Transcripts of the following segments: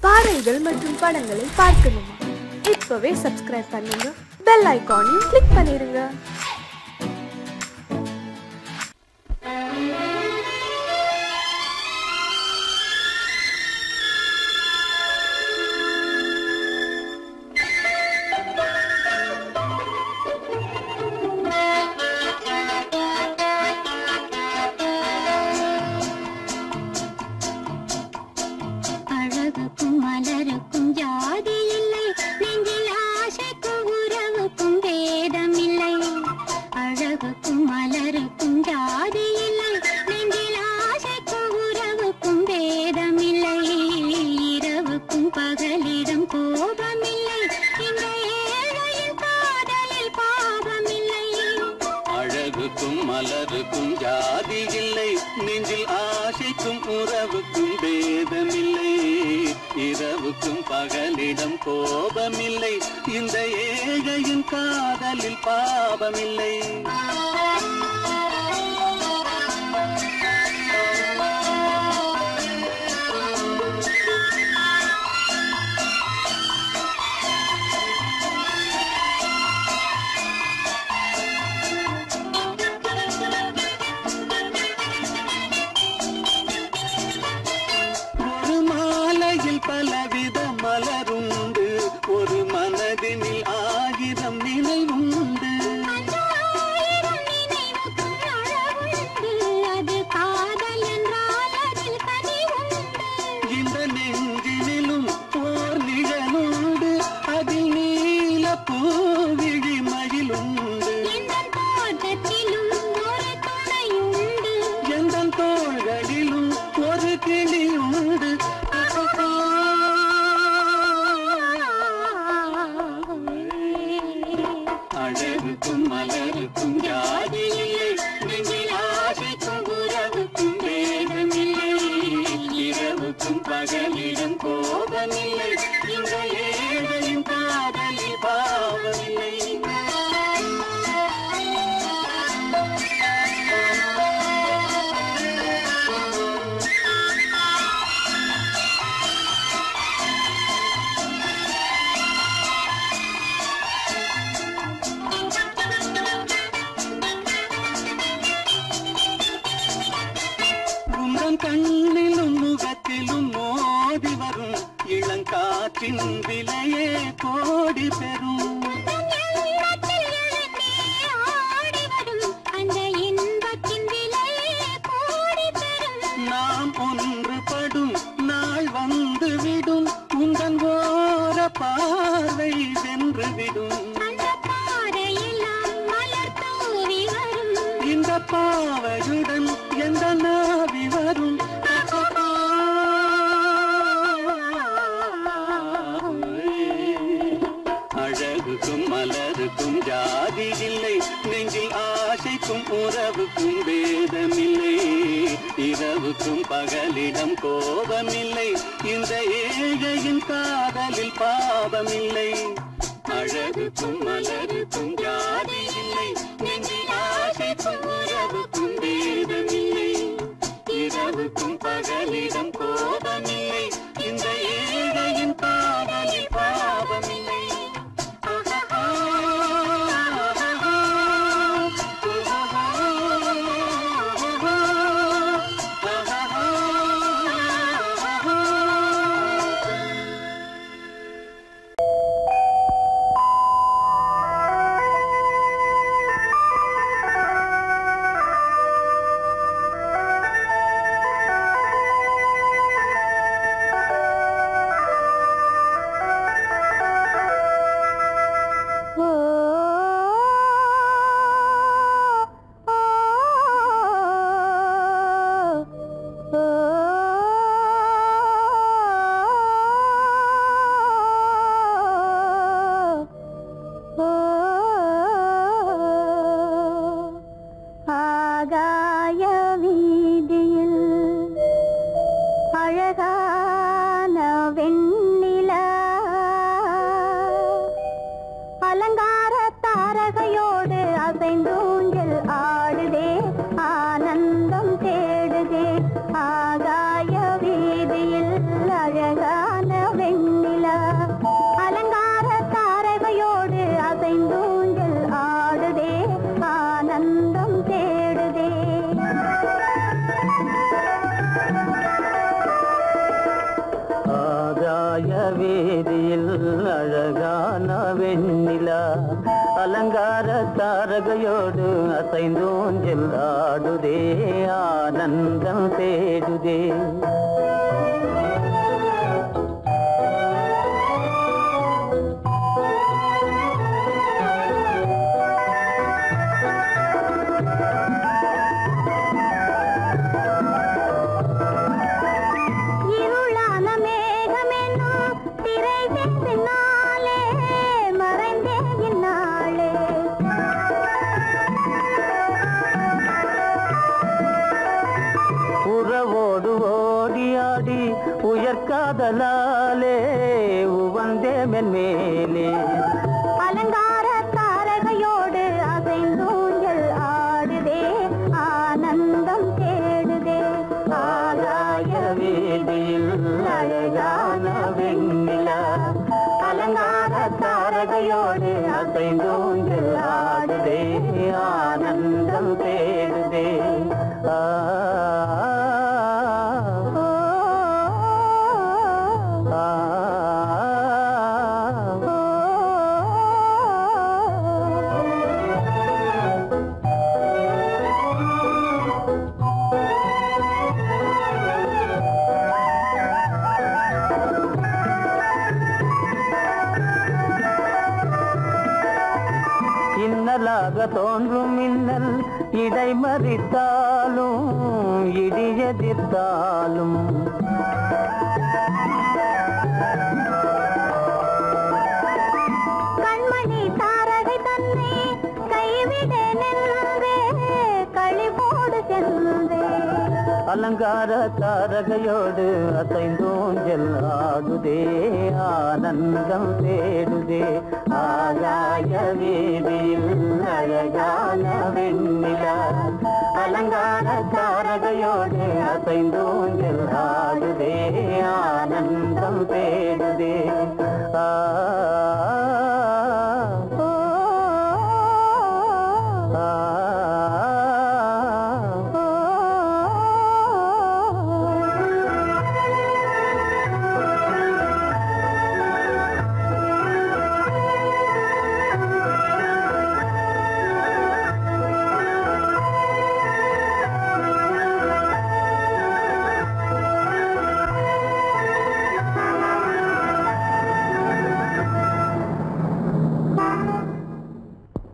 பாடல்கள் மற்றும் படங்களை பார்க்கணுமா? இப்பவே சப்ஸ்கிரைப் பண்ணுங்க, பெல் ஐகானையும் கிளிக் பண்ணிருங்க. மலருக்கும் ஜாதி இல்லை, நெஞ்சில் ஆசைக்கும் உறவுக்கும் பேதமில்லை. இரவுக்கும் பகலிடம் கோபமில்லை, இந்த ஏழையின் காதலில் பாவமில்லை. பலவித மலருண்டு, ஒரு மனதினில் ஆயிரம் நினைவுண்டு. இந்த நெஞ்சினிலும் ஓர் நிழலுண்டு, அதில் நீல பூவிழி மயிலுண்டு. எந்த தோள்களிலும் ஒரு கிளியுண்டு. அழகுக்கும் மலருக்கும் ஜாதி இல்லை, நெஞ்சில் ஆசைக்கும் உறவுக்கும் பேதமில்லை. இரவுக்கும் பகலிடம் கோபமில்லை, இந்த ஏழையின் காதலில் பாவமில்லை. கண்ணிலும் முகத்திலும் மோதி வரும் இளங்காற்றின் விலையே கோடி பெறும். நாம் ஒன்றுபடும் நாள் வந்துவிடும், உங்கள் ஓர பார்வை வென்றுவிடும். இந்த பாவையுடன் எந்த நாவி வரும். அழகுக்கும் மலருக்கும் ஜாதி இல்லை, நெஞ்சில் ஆசைக்கும் உறவுக்கும் பேதமில்லை. இரவுக்கும் பகலிடம் கோபமில்லை, இந்த ஏழையின் காதலில் பாவமில்லை. அழகுக்கும் மலருக்கும் ஜாதி இல்லை, நெஞ்சில் ஆசைக்கும் உறவுக்கும் பேதமில்லை. இரவுக்கும் பகலிடம் கோபமில்லை, இந்த ஏழையின் காதலில் பாவமில்லை. வீதியில் அழகான வெண்ணிலா அலங்கார தாரகையோடு அசைந்தோஞ்சல் ஆடுதே ஆனந்தம் தேடுதே உயர்காதலாலே உவந்தே மென்மேலே அலங்கார தாரகையோடு அசைந்தூஞ்சல் ஆடுதே ஆனந்தம் தேடுதே ஆகாய வீதியில் அழகான வெண்ணிலா அலங்கார தாரகையோடு அசைந்தூஞ்சல் ஆடுதே ஆனந்தம் தேடுதே தோன்றும் மின்னல் இடை மறித்தாலும் இடி எதிர்த்தாலும் கண்மணி தாரகை தன்னை கைவிட நின்றே களிபோடு சென்றே அலங்கார தாரகையோடு அசைந்தோஞ்சல் ஆடுதே ஆனந்தம் தேடுதே ஆகாய வீதியில் அழகான வெண்ணிலா அலங்கார தாரகையோடு அசைந்தோஞ்சல் ஆடுதே ஆனந்தம் தேடுதே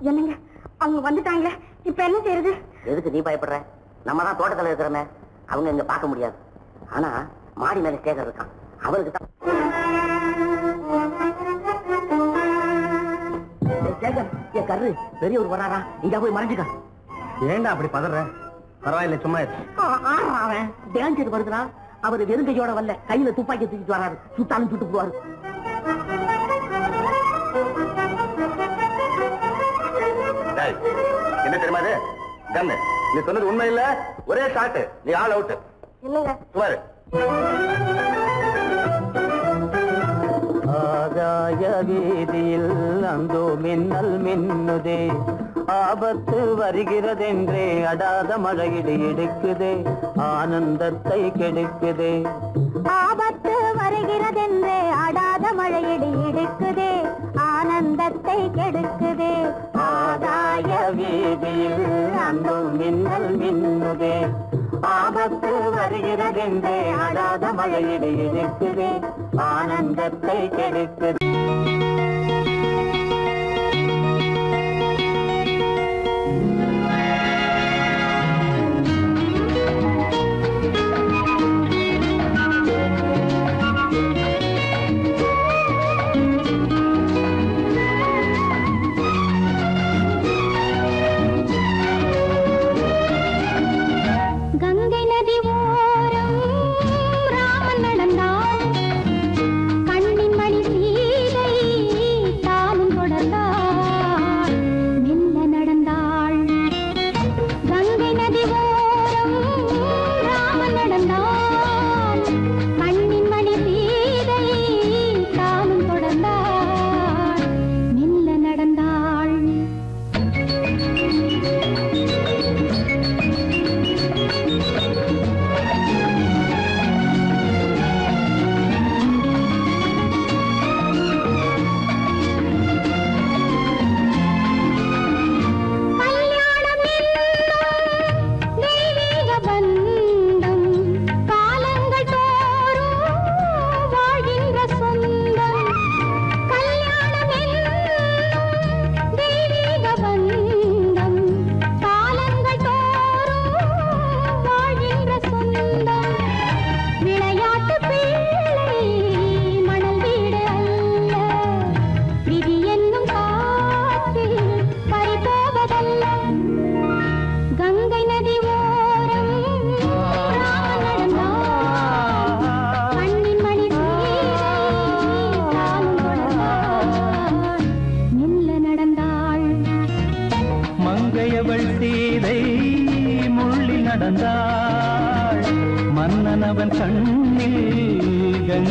என்னங்க அவங்க வந்துட்டாங்களே இப்ப என்ன செய்யறது? எதுக்கு நீ பயப்படுற? நம்ம தான் தோட்டத்துல இருக்கிறோமே, அவங்க இங்க பார்க்க முடியாது. ஆனா மாடி மேல சேகர் இருக்கான், அவருக்கு தான். சேகர் என் கரு பெரியவர் வராரா, இங்க போய் மறைஞ்சுக்க. ஏண்டா அப்படி பதற? பரவாயில்ல, சும்மா அவன் டேஞ்சர் வருதுனா. அவர் வெறுங்கையோட வரல, கையில துப்பாக்கி தூக்கிட்டு வராரு. சுட்டாலும் சுட்டு போவாரு. என்ன தெரியுமா இது? கண்ணு, நீ சொன்னது உண்மை இல்ல, ஒரே ஷாட், நீ ஆல் அவுட். இல்லங்க சுமாரு. ஆகாய வீதியில் அந்தோ மின்னல் மின்னுதே, ஆபத்து வருகிறதென்றே அடாத மழையிடு எடுக்குதே, ஆனந்தத்தை கெடுக்குதே. ஆபத்து வருகிறதென்றே அடாத மழையிடு இடுக்குதே, ஆனந்தத்தை கெடுக்குதே. ஆகாய வீதியில் அந்தோ மின்னல் மின்னுதே, ஆபத்து வருகிறதென்றே அடாத மழையிடு எடுக்குதே, ஆனந்தத்தை கெடுக்குதே. கண்ணின் மணி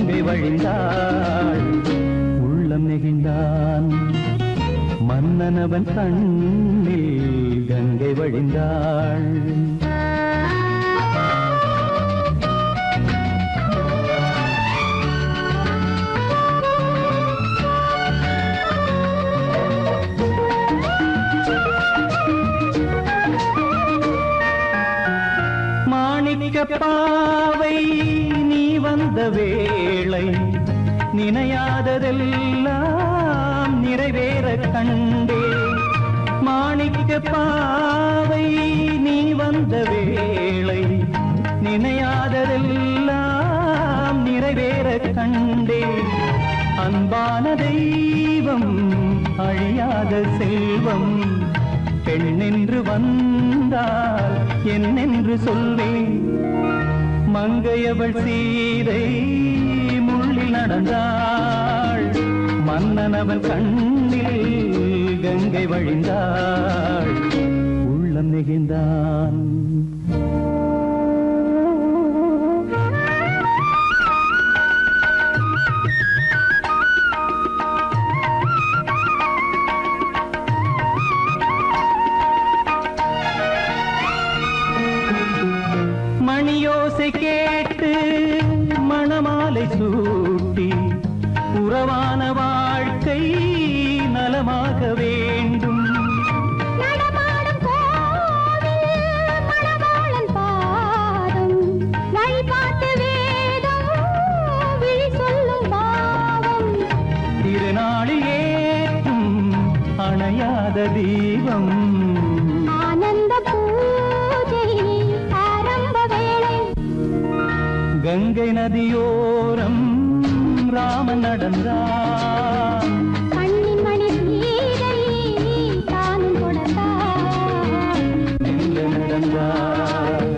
கங்கை வழிந்தாள் உள்ளம் நெகிழ்ந்தான் மன்னனவன் கண்ணில் கங்கை வழிந்தாள் பாவை நீ வந்த வேளை நினையாததெல்லாம் நிறைவேற கண்டே மாணிக்க பாவை நீ வந்த வேளை நினையாததெல்லாம் நிறைவேற கண்டே அன்பான தெய்வம் அழியாத செல்வம் பெண்ணென்று வந்தால் என்னென்று சொல்வேன் மங்கையவள் சீதை முள்ளில் நடந்தாள் மன்னனவன் கண்ணில் கங்கை வழிந்தாள் உள்ளம் நெகிழ்ந்தான் மணியோசை கேட்டு மணமாலை சூட்டி உறவான வாழ்க்கை நலமாக வேண்டும் நடமாடும் கோவில் மணவாளன் பாதம் வழிபாட்டு வேதம் விழி சொல்லும் பாவம் திருநாளில் ஏற்றும் அணையாத தீபம் ஆனந்த பூஜை ஆரம்ப வேளை கங்கை நதியோரம் ராமன் நடந்தார் கண்ணின் மணி சீதை தானும் கொடுத்தார் எங்க நடந்தார்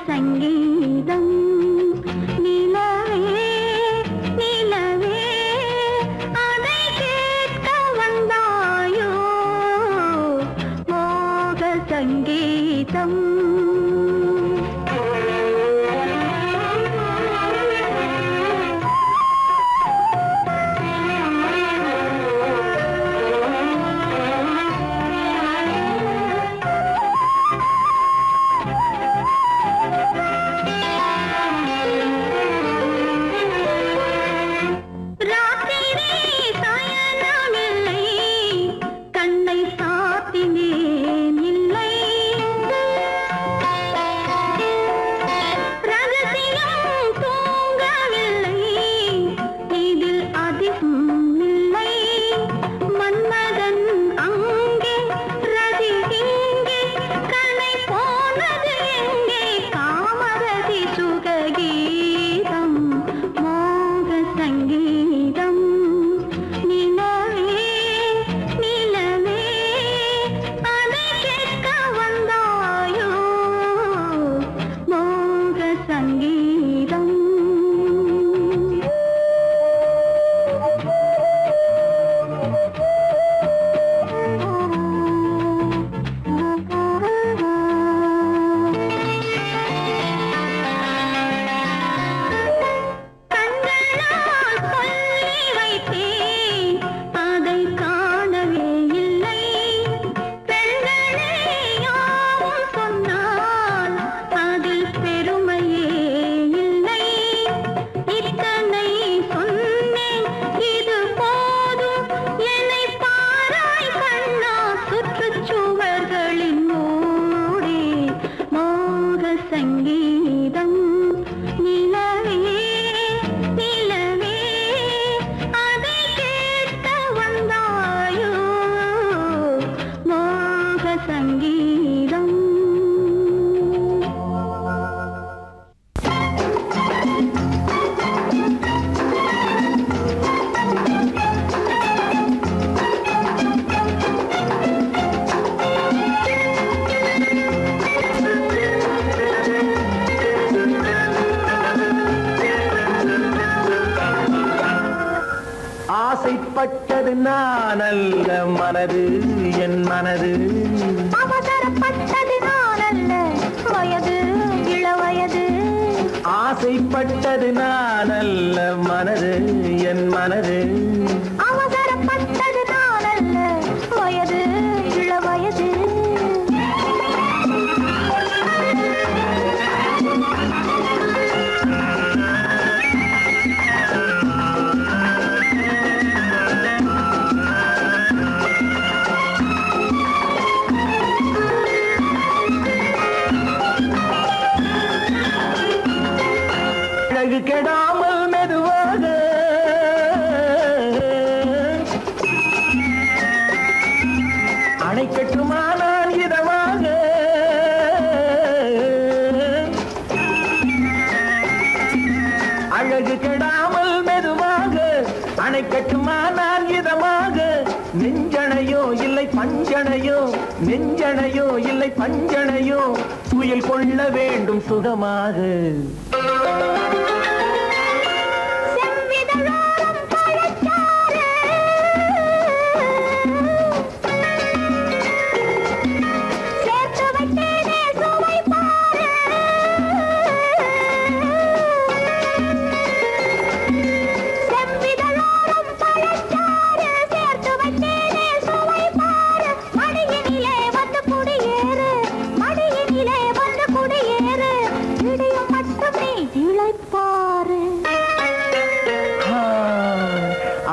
சங்கீதம் நிலவே நிலவே அதை கேட்க வந்தாயோ மோக சங்கீதம் ஆசைப்பட்டது நான் அல்ல மனது என் மனது அவசரப்பட்டது நான் அல்ல வயது இளவயது ஆசைப்பட்டது நான் அல்ல மனது என் மனது அவசரப்பட்டது நான் அல்ல வயது இளவயது கெடாமல் மெதுவாக அணை கட்டுமானால் இதமாக அழகு கெடாமல் மெதுவாக அணை கட்டுமானால் இதமாக நெஞ்சணையோ இல்லை பஞ்சணையோ நெஞ்சணையோ இல்லை பஞ்சணையோ துயில் கொள்ள வேண்டும் சுகமாக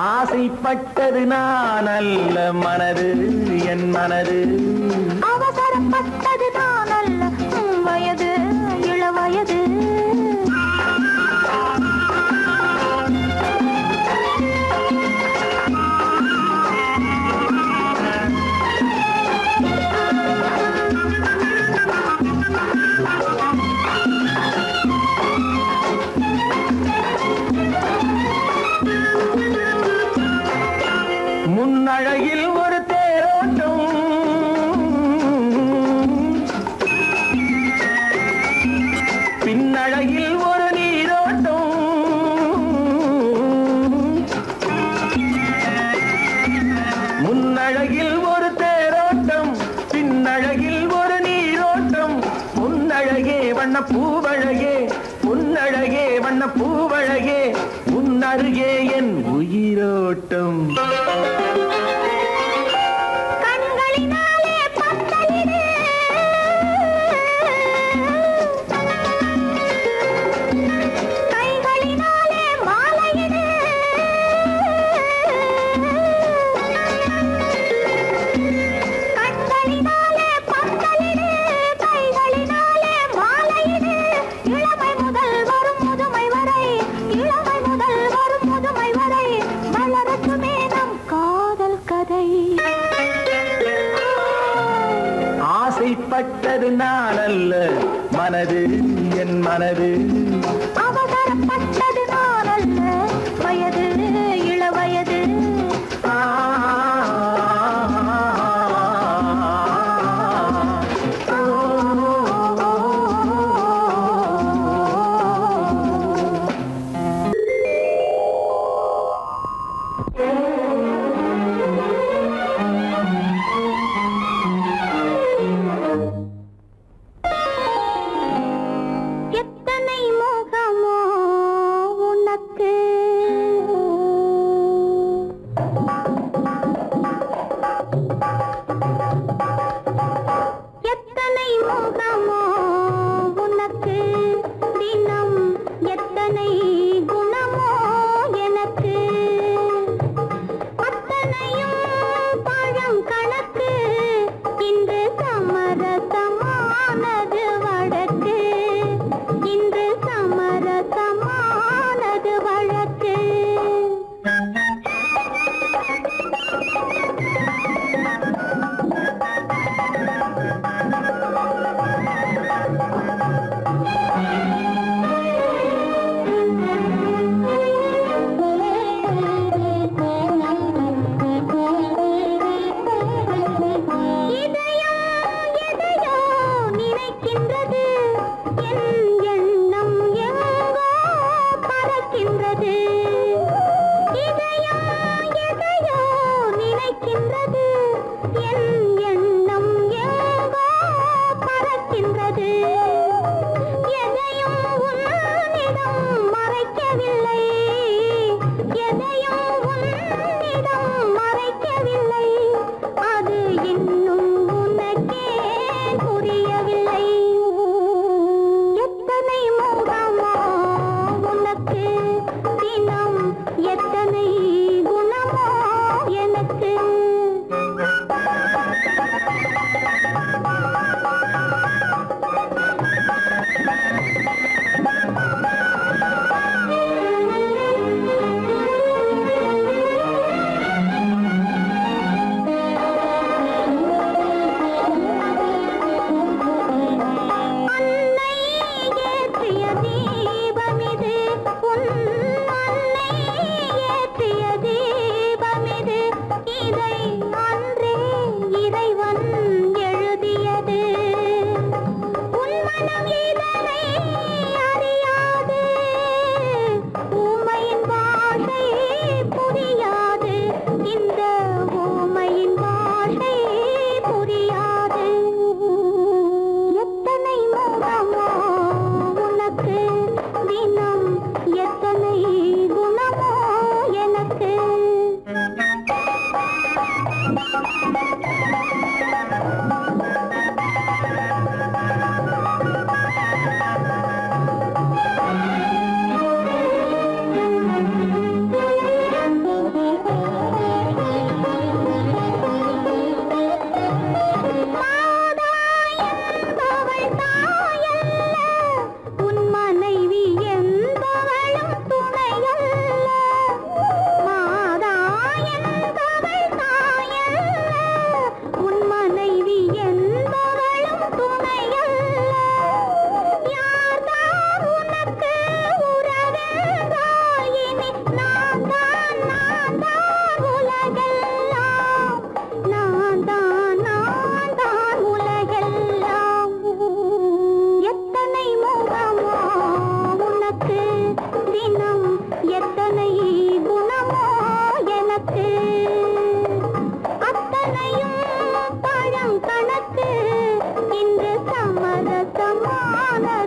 ஆசைப்பட்டது நான் அல்ல மனது என் மனது அவசரப்பட்டது நான் அல்ல வயது இளவயது முன்னழகில் ஒரு தேரோட்டம் வண்ண பூவழகே உன்னழகே வண்ண பூவழகே உன்னருகே என் உயிரோட்டம் பட்டது நான் அல்ல மனது என் மனது அவசரப்பட்டது நான் அல்ல வயது இளவயது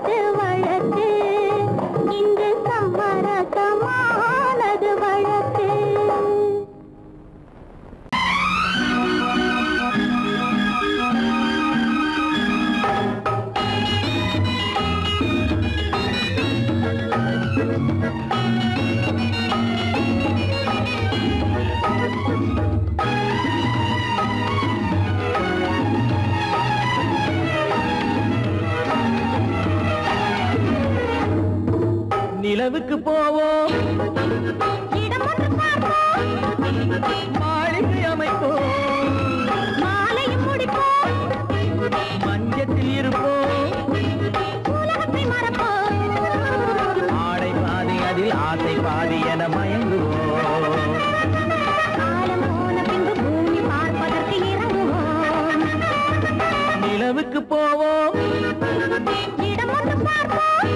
சமரசமானது வழக்கு இங்கு சமரசமானது வழக்கு நிலவுக்கு போவோம், இடம் ஒன்று பார்ப்போம், மாளிகை அமைப்போம், மாலையும் முடிப்போம், மஞ்சத்தில் இருப்போம், உலகத்தை மறப்போம். ஆடை பாதி அதில் ஆசை பாதி என மயங்குவோம். காலம் போன பின்பு பூமி பார்ப்பதற்கு இறங்குவோம். நிலவுக்கு போவோம், இடம் ஒன்று பார்ப்போம்,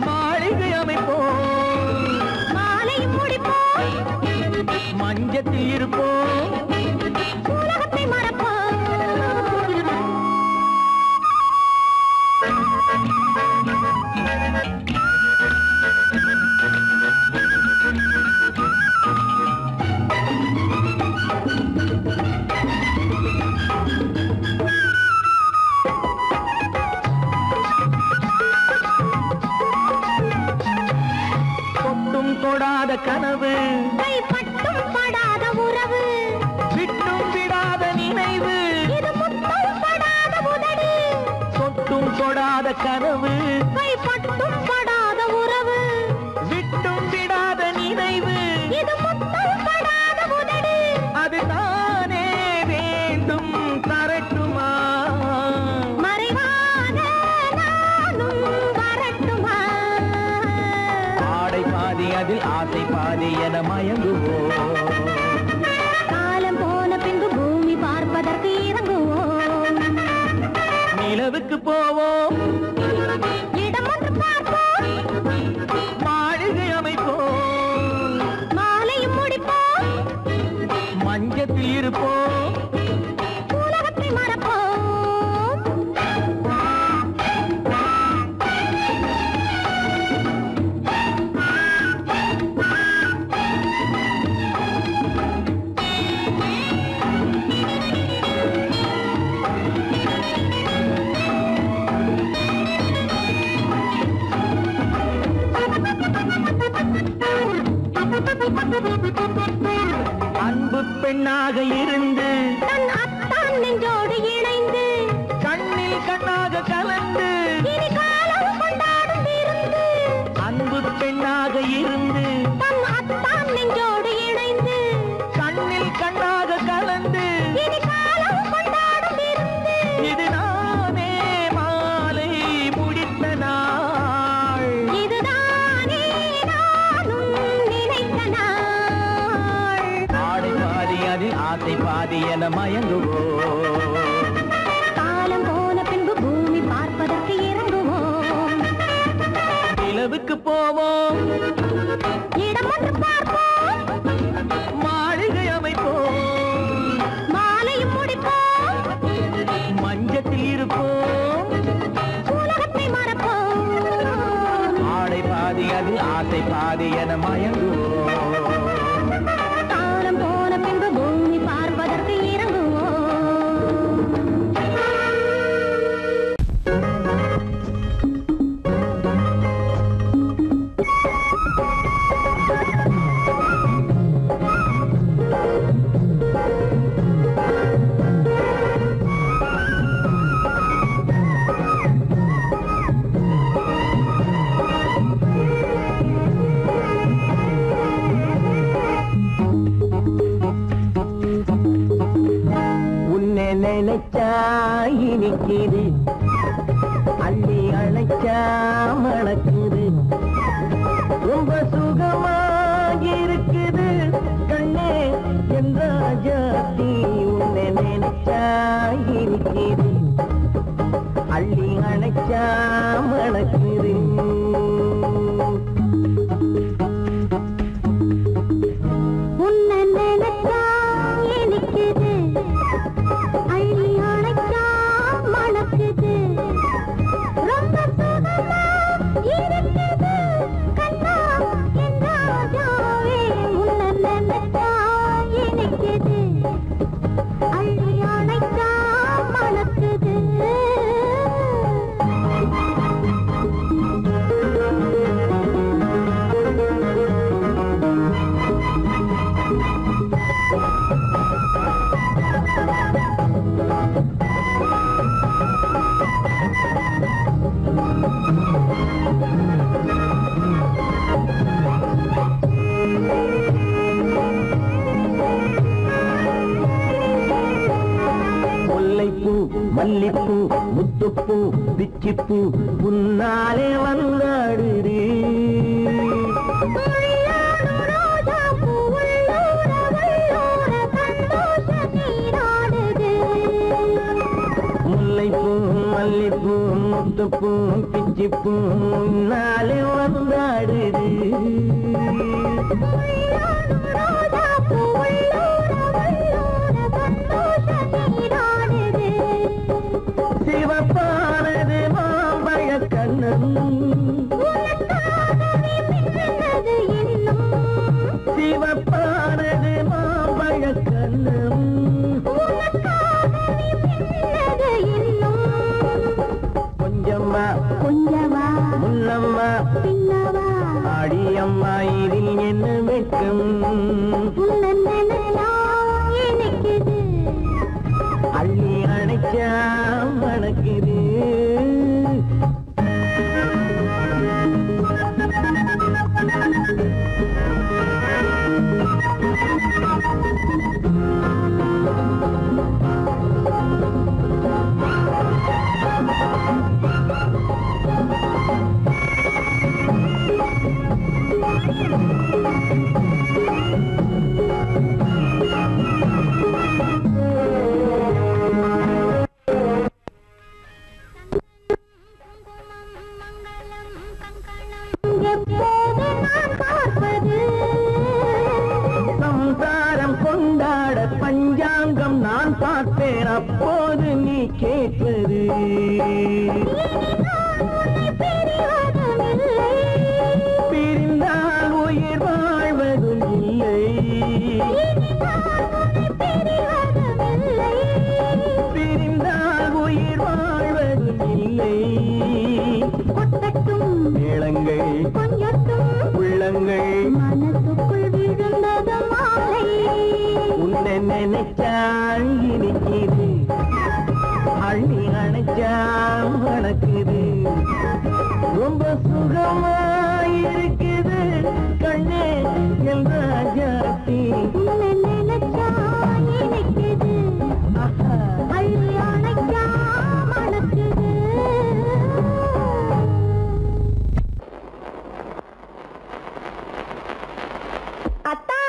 மாளிகை அமைப்போம், மாலையும் முடிப்போம், மஞ்சத்தில் இருப்போம், உலகத்தை மறப்போம். தொட்டும் தொடாத கனவு, கைப்பட்டும் படாத உறவு, விட்டும் விடாத நினைவு, இது முத்தம் படாத உதடு, தொட்டும் தொடாத கனவு, கைப்பட்டும் படாத உறவு, விட்டும் விடாத நினைவு, இது முத்தம் படாத உதடு. அது தானே வேண்டும் தரட்டுமா? மறைவான நானும் வரட்டுமா? ஆடை பாதி அதில் ஆசை பாதி என மயங்குவோம். காலம் போன பின்பு பூமி பார்ப்பதற்கு இறங்குவோம். நிலவுக்கு போவோம், இடம் ஒன்று பார்ப்போம், மாளிகை அமைப்போம், மாலையும் முடிப்போம், மஞ்சத்தில் இருப்போம், உலகத்தை மறப்போம். அன்பு பெண்ணாக இருந்து தன் அத்தான் நெஞ்சோடு இணைந்து கண்ணில் கண்ணாக கலந்து, இனி காலம் கொண்டாடும் விருந்து. அன்பு பெண்ணாக இருந்து தன் அத்தான் நெஞ்சோடு இணைந்து கண்ணில் கண்ணாக கலந்து, இனி காலம் கொண்டாடும் விருந்து. இது நானே மாலை முடித்த நாள். இதுதானே நானும் நினைத்த நாள். ஆடை பாதி அதில் ஆசை பாதி என மயங்குவோம். காலம் போன பின்பு பூமி பார்ப்பதற்கு இறங்குவோம். நிலவுக்கு போவோம், இடம் ஒன்று பார்ப்போம், மாளிகை அமைப்போம், மாலையும் முடிப்போம், மஞ்சத்தில் இருப்போம், உலகத்தை மறப்போம். ஆடை பாதி அதில் ஆசை பாதி என மயங்குவோம். காலம் போன பின்பு பூமி பார்ப்பதற்கு இறங்குவோம். உன்னை நினைச்சா இனிக்குது, அள்ளி அணைச்சா மணக்குது, ரொம்ப சுகமாயிருக்குது கண்ணே என் ராஜாத்தி. உன்னை நினைச்சா இனிக்குது, அள்ளி அணைச்சா மணக்குது. உன்னை நினைச்சா இனிக்குது, அள்ளி அணைச்சா மணக்குது, ரொம்ப சுகமாயிருக்குது மல்லிப்பூ முத்துப்பூ பிச்சிப்பூ உன்னாலே வந்தாடுது முல்லைப்பூ மல்லிப்பூ முத்துப்பூ பிச்சிப்பூ உன்னாலே வந்தாடுது சிவப்பானது மாம்பழ கண்ணம் சிவப்பானது மாம்பழ கண்ணம் கொஞ்சம்மா கொஞ்சமா முன்னம்மா பின்னவா அடியம்மா இதில் என்ன வெட்கம் எனக்குது அள்ளி அணைச்சா மணக்குது சம்சாரம் கொண்டாட பஞ்சாங்கம் நான் பார்ப்பேன் அப்போது நீ கேட்பது பிரிந்தால் உயிர் வாழ்வதும் இல்லை பிரிந்தால் உயிர் வாழ்வதும் இல்லை மேளங்கள் உள்ளங்கள் மனசுக்குள் விழுந்தது மாலை உன்னை நினைச்சால் இனிக்குது அள்ளி அணைச்சா மணக்குது ரொம்ப சுகமாயிருக்குது கண்ணே என் ராஜாத்தி உன்னை நினைச்சா எனக்குது அள்ளி அணைச்சா மணக்குது அத்தா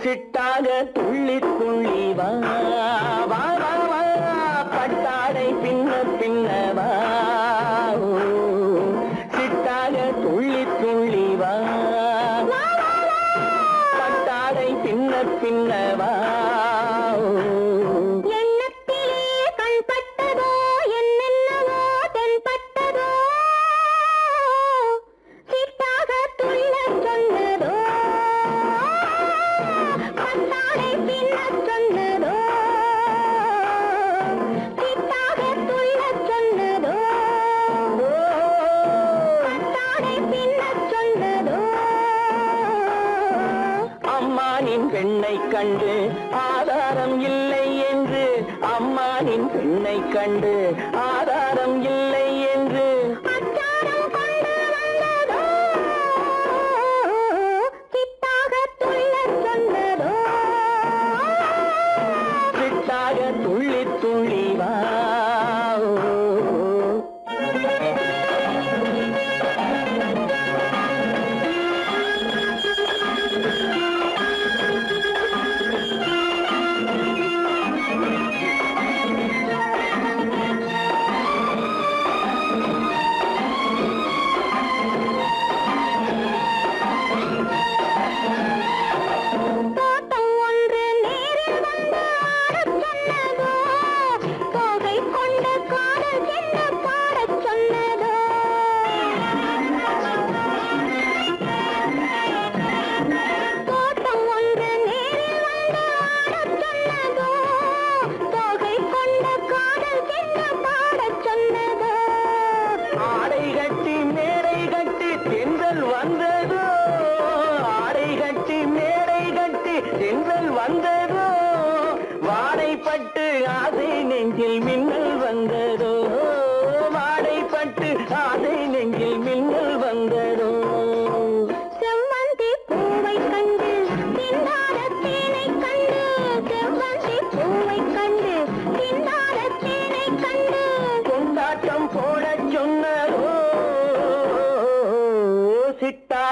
சிட்டாக துள்ளி துள்ளி வா வா வா வா பட்டாடை பின்ன பின்னவா சிட்டாக துள்ளி துள்ளி வா பட்டாடை பின்ன பின்னவா எண்ணத்திலே கண்பட்டதோ என்னென்னவோ தென்பட்டதோ சிட்டாக துள்ளச் சொன்னதோ பட்டாடை பின்னச் சொன்னதோ சிட்டாக துள்ளச் சொன்னதோ பட்டாடை பின்னச் சொன்னதோ அம்மானின் பெண்ணை கண்டு ஆதாரம் இல்லை என்று அம்மானின் பெண்ணை கண்டு ஆதாரம் இல்லை என்று அச்சாரம் கொண்டு வந்ததோ சிட்டாக துள்ளச் சொன்னதோ சிட்டாக துள்ளி துள்ளி வா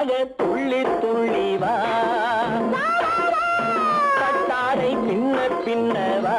சித்தாக துள்ளி துள்ளி வா கட்டாரை பின்ன பின்னவா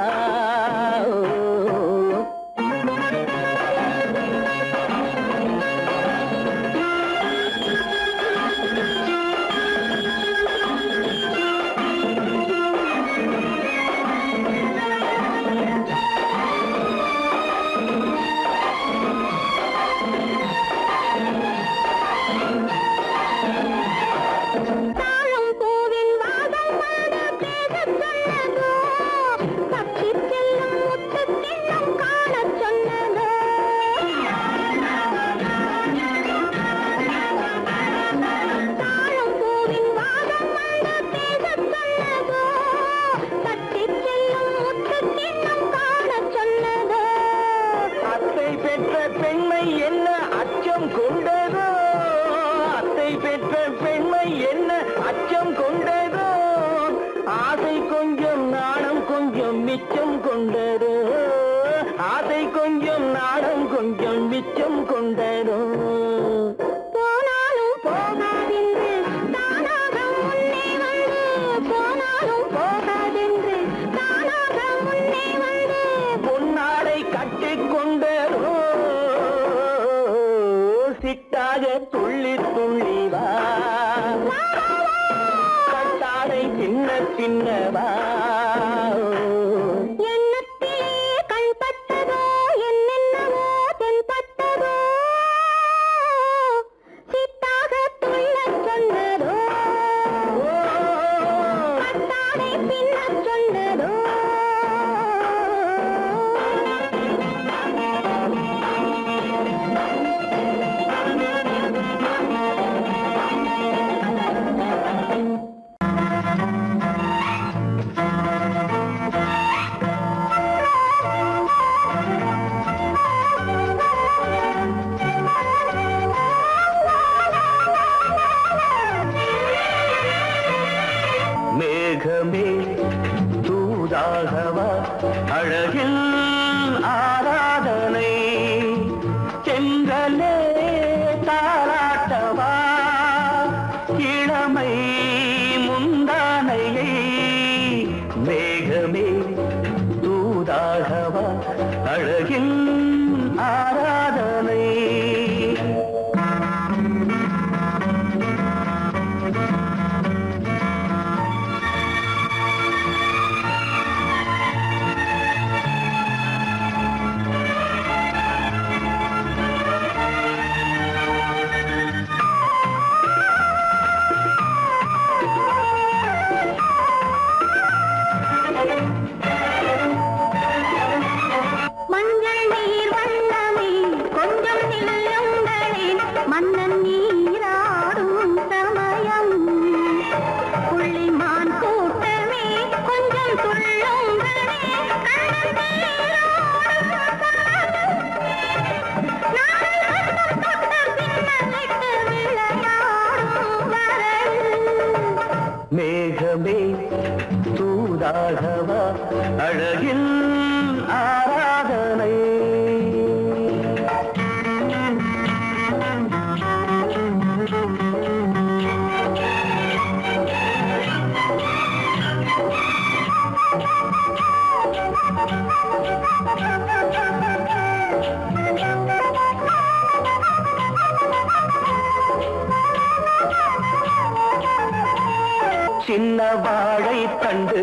சின்ன வாழை தண்டு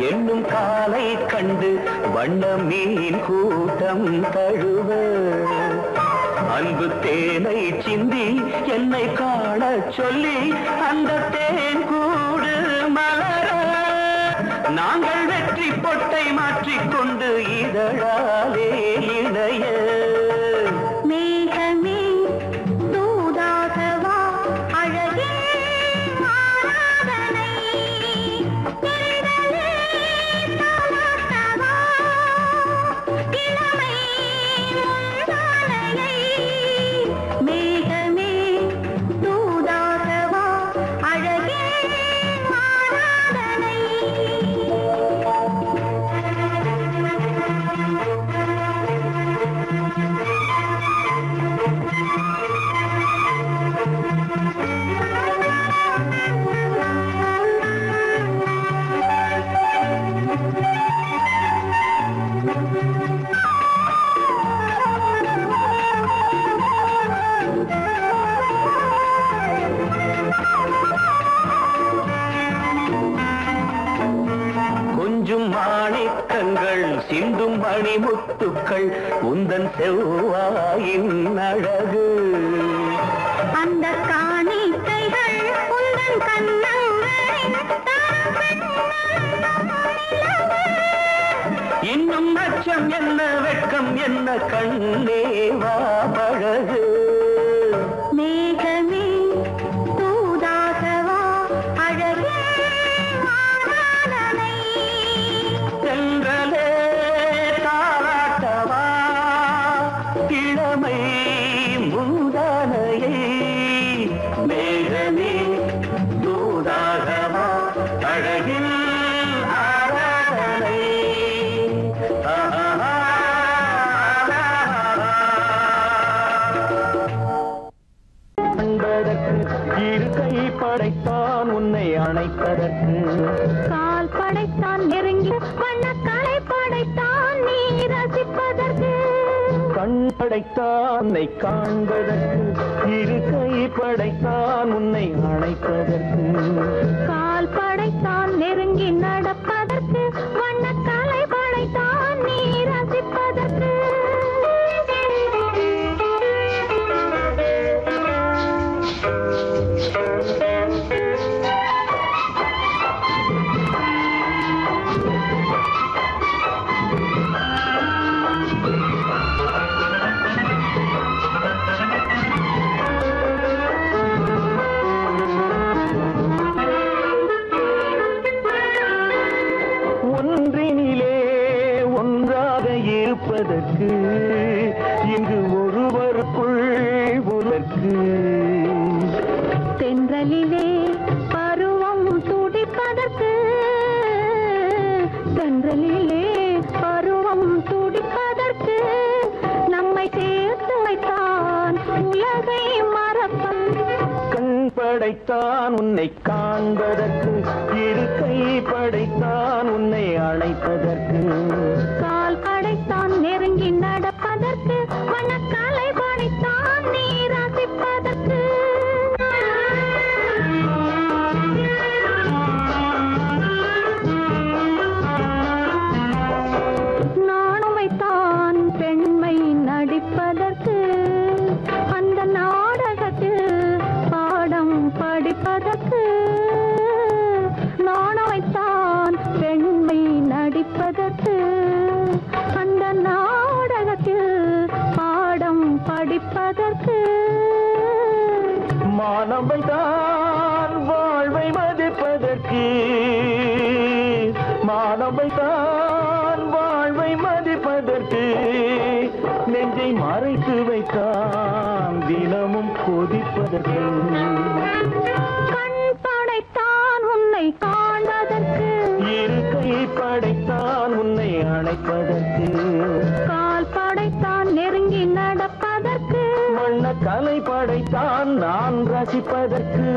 என்னும் காலை கண்டு வண்ண மீன் கூட்டம் தழுவ அன்பு தேனை சிந்தி என்னை காண சொல்லி அந்த தேன் கூடு மலர நாங்கள் வெற்றி பொட்டை மாற்றிக்கொண்டு இதழாலே இணைய முத்துக்கள் உந்தன் செவ்வாயின் அழகு அந்த காணிக்கைகள் உந்தன் கண்ணங்களின் இன்னும் அச்சம் என்ன வெட்கம் என்ன கண்ணேவா பழகு மேகமே தூதாகவா அழகே ஆராதனை சென்றலே தாராட்டவா இளமை மூதானையை மேகமே தூதாகவா அழகில் ஆராதனை இரு கை படைத்தான் உன்னை அணைப்பதற்கு கால் படைத்தான் நெருங்கி வண்ணக்காலை படைத்தான் நீ ரசிப்பதற்கு கண் படைத்தான் உன்னை காண்பதற்கு இரு கை படைத்தான் உன்னை அணைப்பதற்கு கால் படைத்தான் நெருங்கி நடப்பதற்கு வண்ணக்காலை படைத்தான் நீ ரசிப்பதற்கு ஒன்றினிலே ஒன்றாக இருப்பதற்கு இங்கு ஒருவருக்குள் ஒருவருக்கு தென்றலிலே பருவம் துடிப்பதற்கு தென்றலிலே பருவம் துடிப்பதற்கு நம்மை சேர்த்து வைத்தான் உலகை மறப்பன் கண் படைத்தான் உன்னை காண்பதற்கு இரு கை படைத்தான் உன்னை அழைப்பதற்கு கால் படைத்தான் நெருங்கி நடப்பதற்கு வண்ணக்காலை படைத்தான் நீ ரசிப்பதற்கு நானும் வைத்தான் பெண்மை நடிப்பதற்கு அந்த நாடகத்தில் பாடம் படிப்பதற்கு நானும் வைத்தான் பெண்மை நடிப்பதற்கு அந்த நாடகத்தில் பாடம் படிப்பதற்கு மானவை தான் வாழ்வை மதிப்பதற்கு மானவை தான் வாழ்வை மதிப்பதற்கு நெஞ்சை மறைத்து வைத்தான் தினமும் கொதிப்பதற்கு கண் படைத்தான் உன்னை காண்பதற்கு இரு கை படைத்தான் உன்னை அணைப்பதற்கு கால் படைத்தான் நெருங்கி நடப்பதற்கு வண்ண கலை படைத்தான் நான் ரசிப்பதற்கு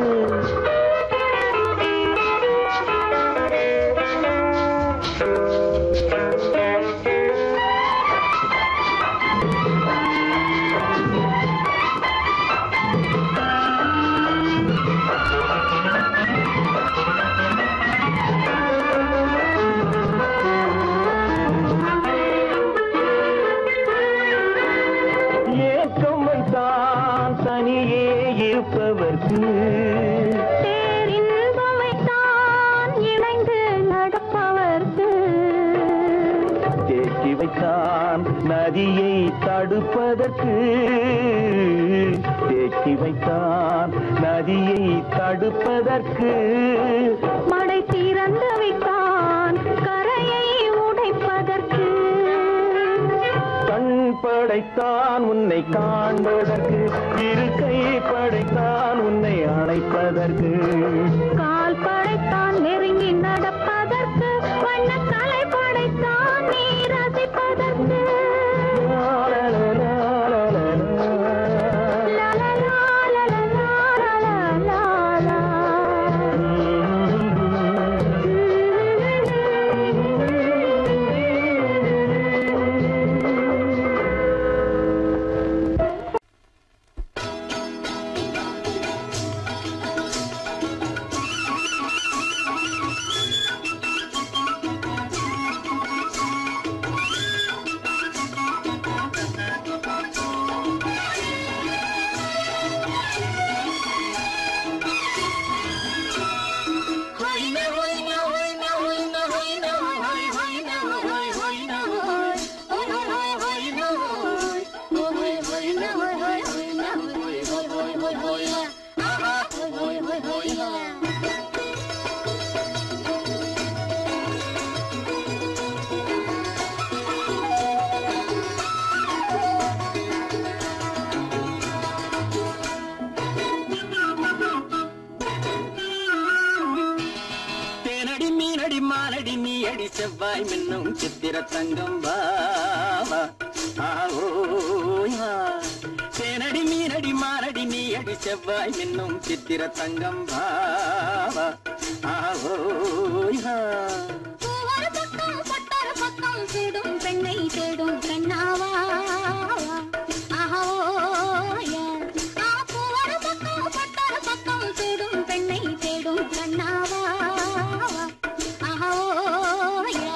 ஏக்கம் வைத்தான் தனியே இருப்பவர்க்கு பேரின்பம் வைத்தான் இணைந்து நடப்பவர்க்கு தேக்கி வைத்தான் நதியை தடுப்பதற்கு தேக்கி வைத்தான் நதியை தடுப்பதற்கு மடை திறந்து வைத்தான் கரையை உடைப்பதற்கு கண் படைத்தான் உன்னை காண்பதற்கு இரு கை படைத்தான் உன்னை அணைப்பதற்கு கால் படைத்தான் நெருங்கி நடப்பதற்கு வண்ணக்கலை படைத்தான் நீ ரசிப்பதற்கு செவ்வாய் மின்னும் சித்திர தங்கம் பாவா ஆவோயா தேனடி மீனடி மாரடி நீ அடி செவ்வாய் மின்னும் சித்திர தங்கம் பாவா ஆவோயா ஒரு பக்கம் பட்டொரு பக்கம் தேடும் பெண்ணை தேடும் கண்ணாவா ஆஹோயா ஒரு பக்கம் பட்டொரு பக்கம் தேடும் பெண்ணை தேடும் கண்ணாவா ஆஹோயா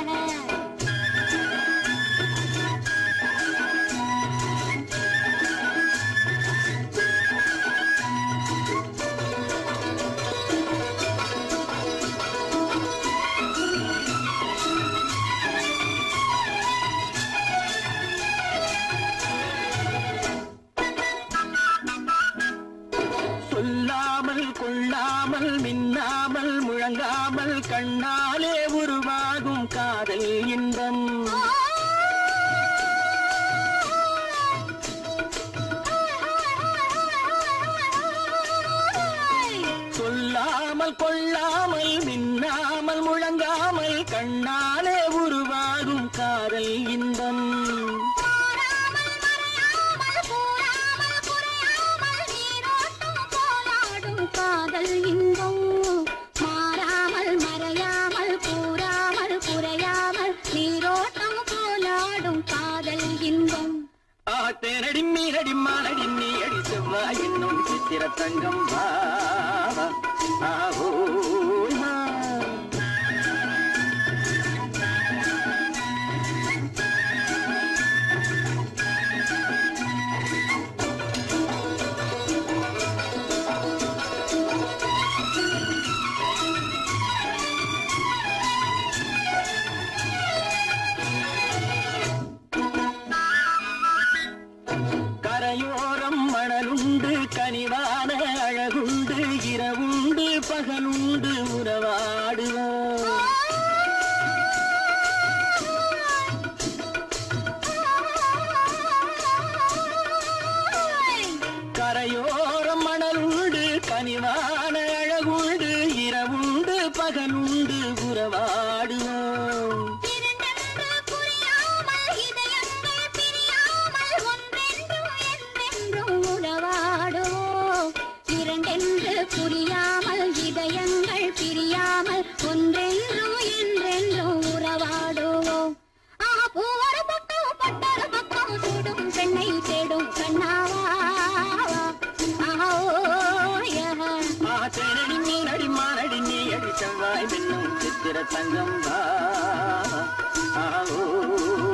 சொல்லாமல் கொள்ளாமல் மின்னாமல் முழங்காமல் கண்ணாலே உருவாகும் காதல் இன்பம் சொல்லாமல் கொள்ளாமல் மின்னாமல் முழங்காமல் கண்ணாலே உருவாகும் காதல் இன்பம் காதல் இன்பம் மாறாமல் மறையாமல் கூறாமல் குறையாமல் நீரோட்டம் போலாடும் காதல் இன்பம் தேனடி மீனடி மானடி நீ அடி செவ்வாய் என்னும் சித்திர தங்கம் பாவா ஆவோயா கரையோரம் மணலுண்டு கனிவான அழகுண்டு இரவுண்டு பகலுண்டு உறவாடுவோம் கரையோரம் மணலுண்டு கனிவான அழகுண்டு இரவுண்டு பகலுண்டு உறவாடுவோம் இரண்டென்று புரியாமல் இதயங்கள் பிரியாமல் ஒன்றென்றும் என்றென்றும் உறவாடுவோம் ஒரு பக்கம் பட்டொரு பக்கம் சூடும் பெண்ணை தேடும் கண்ணாவா தேனடி மீனடி மானடி நீ அடி செவ்வாய் மின்னும் சித்திர தங்கம் பாவா ஆவோயா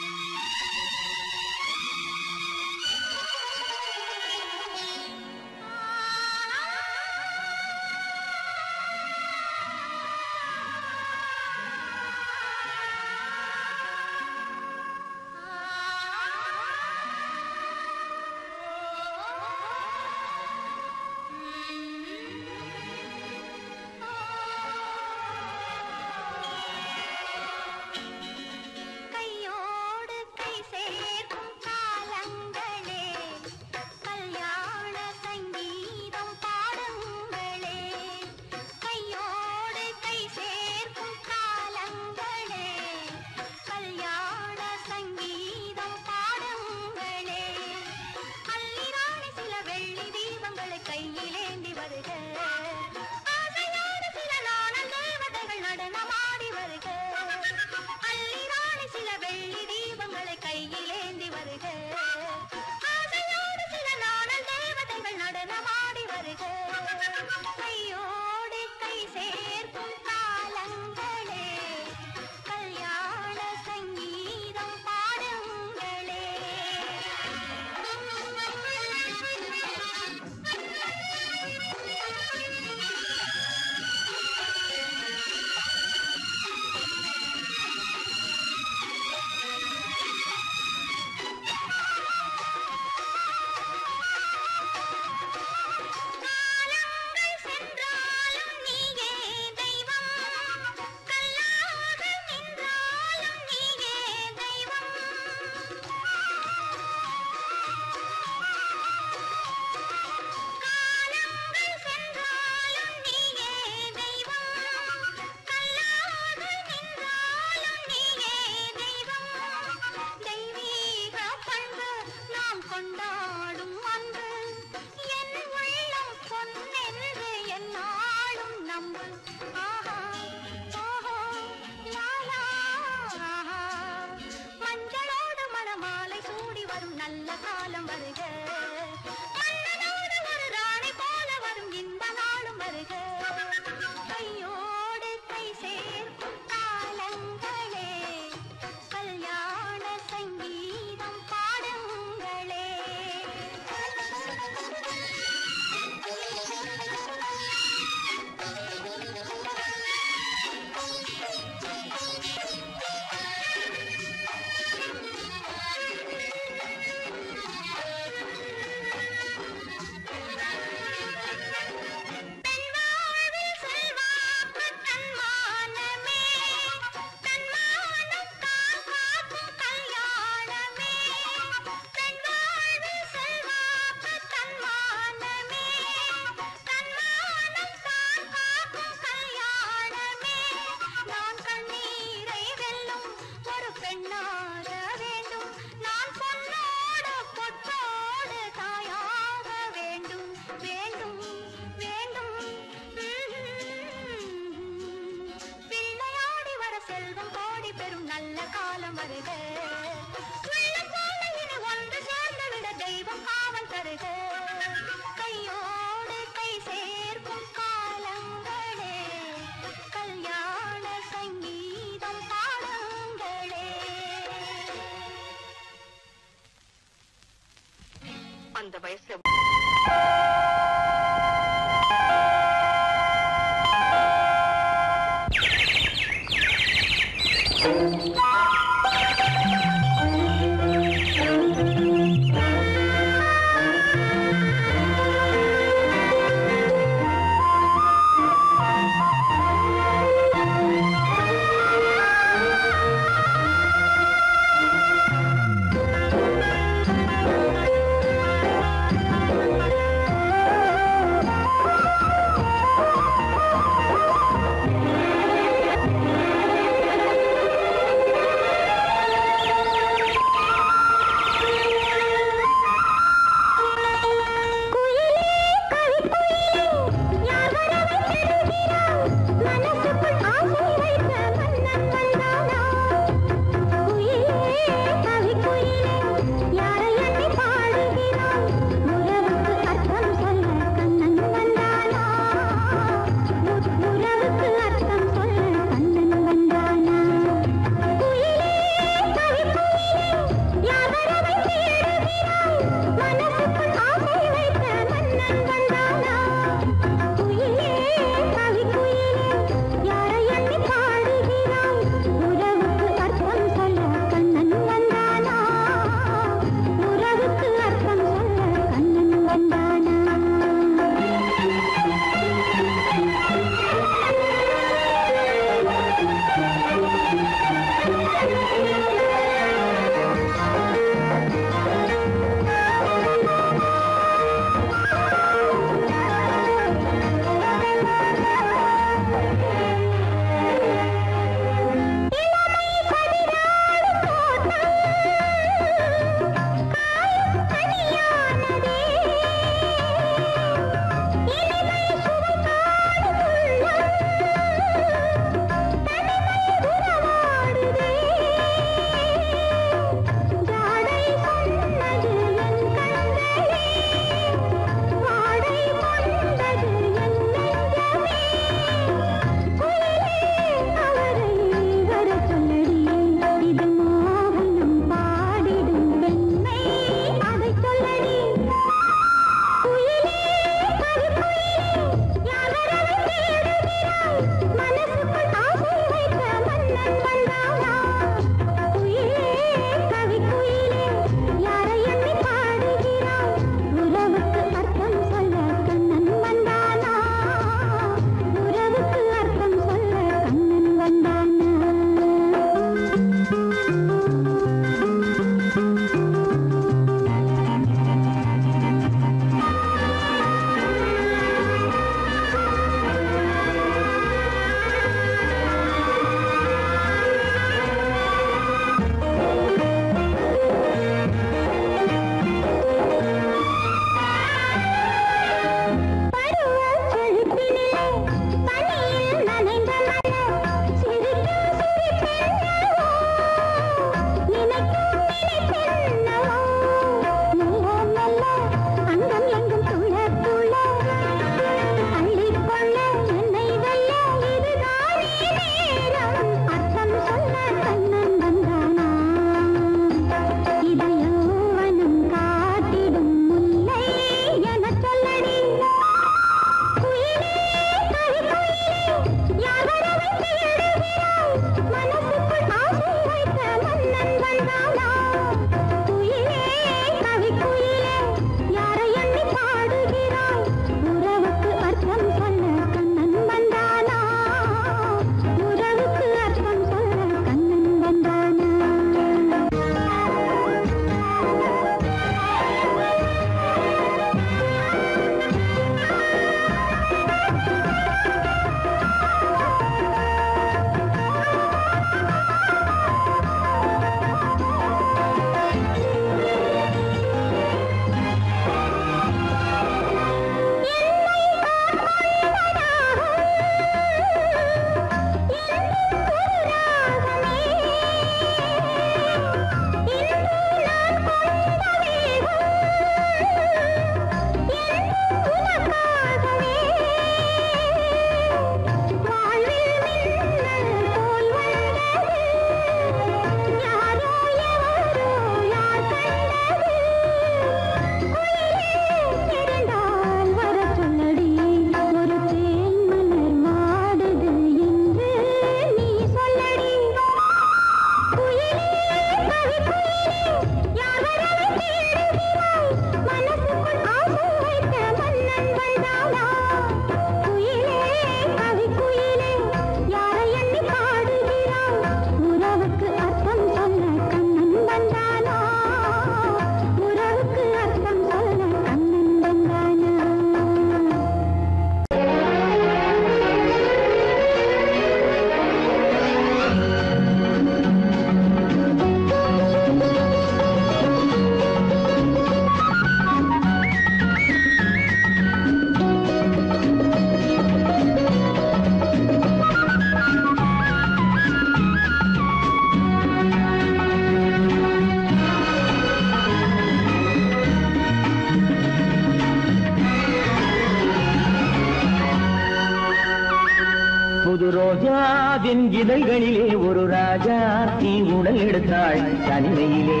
புது ரோஜாவின் இதழ்களிலே ஒரு ராஜா தீ உடல் எடுத்தாள் தனிமையிலே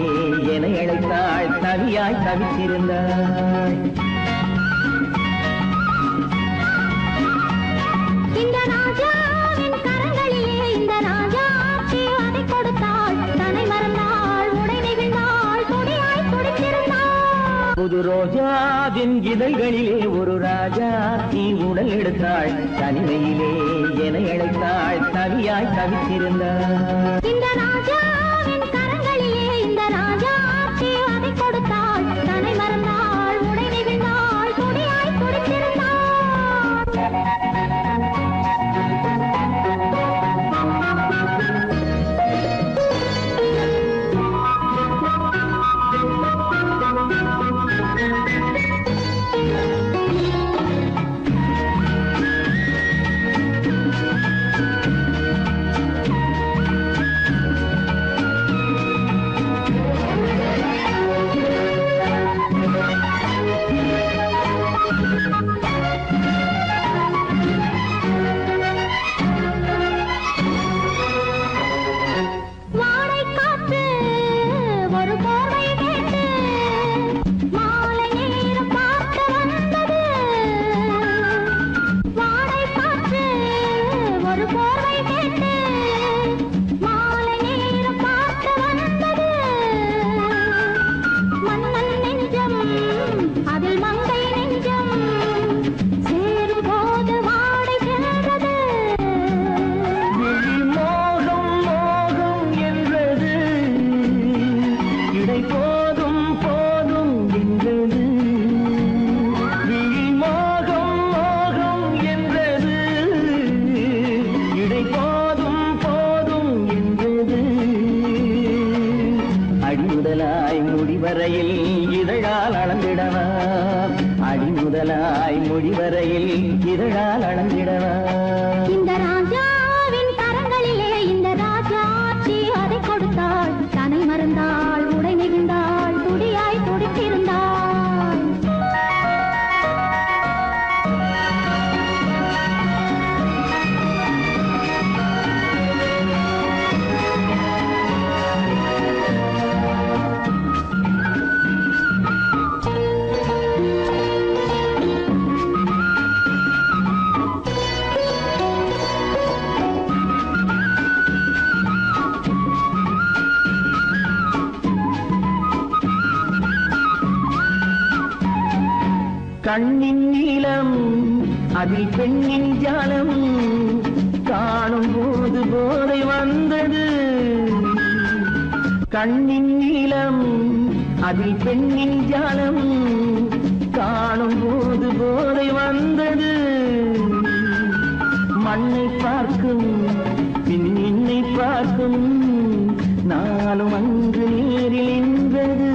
என அழைத்தாள் தவியாய் தவித்திருந்தாள் இந்த ராஜாவின் கரங்களிலே இந்த ராஜா அதை கொடுத்தாள் தன்னை மறந்தாள் உடை நெகிழ்ந்தாள் துடியாய் துடித்திருந்தாள் புது ரோஜாவின் இதழ்களிலே ஒரு ராஜா தீ உடல் எடுத்தாள் தனிமையிலே என அழைத்தாள் தவியாய் தவித்திருந்தாள் இந்த ராஜாவின் கரங்களிலே இந்த ராஜா அதை கொடுத்தாள் தன்னை மறந்தாள் உடை நெகிழ்ந்தாள் துடியாய் துடித்திருந்தாள் கண்ணின் நீளம் அதில் பெண்ணின் ஜாலம் காணும் போது போதை வந்தது கண்ணின் நீளம் அதில் பெண்ணின் ஜாலம் காணும் போது போதை வந்தது மண்ணை பார்க்கும் பின் என்னை பார்க்கும் நானும் அங்கு நேரில் என்றது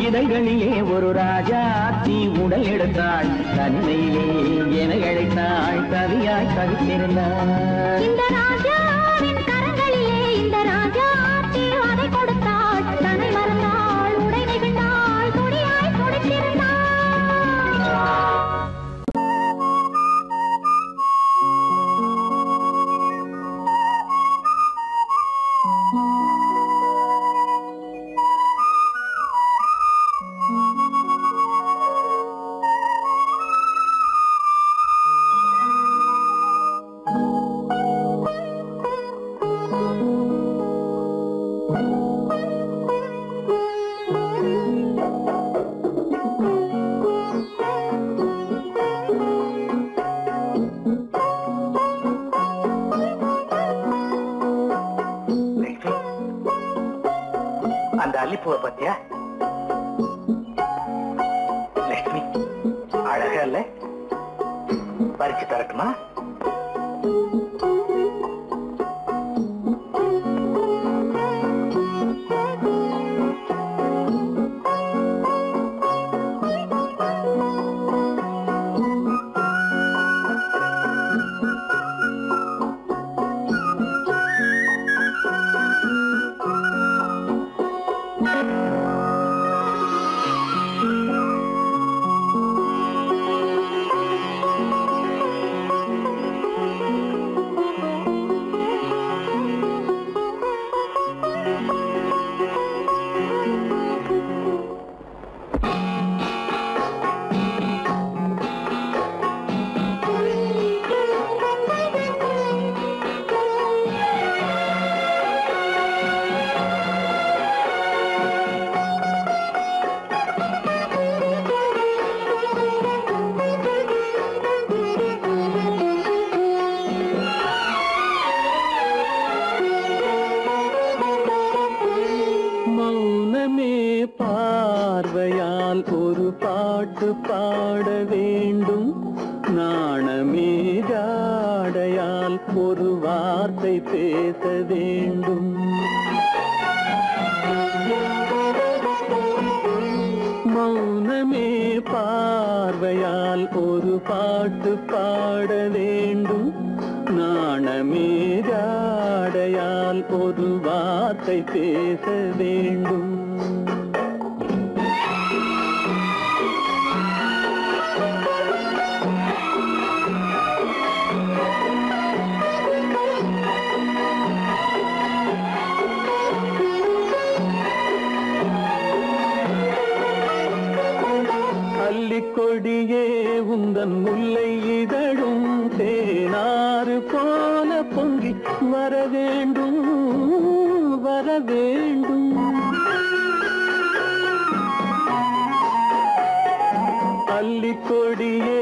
இதழ்களிலே ஒரு ராஜா தீ உடல் எடுத்தாள் தனிமையிலே என அழைத்தாள் கவியாய் கவித்திருந்தாள் இந்த ராஜாவின் கரங்களிலே இந்த ராஜா அதை கொடுத்தாள் தன்னை மறந்தாள் உடை நெகிழ்ந்தாள் துடியாய் துடித்திருந்தாள் அந்த அல்லிப்பூவை பத்தியா லட்சுமி அழகா இல்ல பறிச்சு தரட்டுமா வேண்டும். நாணமே ஜாடையால் ஒரு வார்த்தை பேச வேண்டும். மௌனமே பார்வையால் ஒரு பாட்டு பாட வேண்டும். நாணமே ஜாடையால் ஒரு வார்த்தை பேச வேண்டும். கொடியே உந்தன் முல்லை இதழும் தேனாறு போல பொங்கி வர வேண்டும் வர வேண்டும். அல்லிக்கொடியே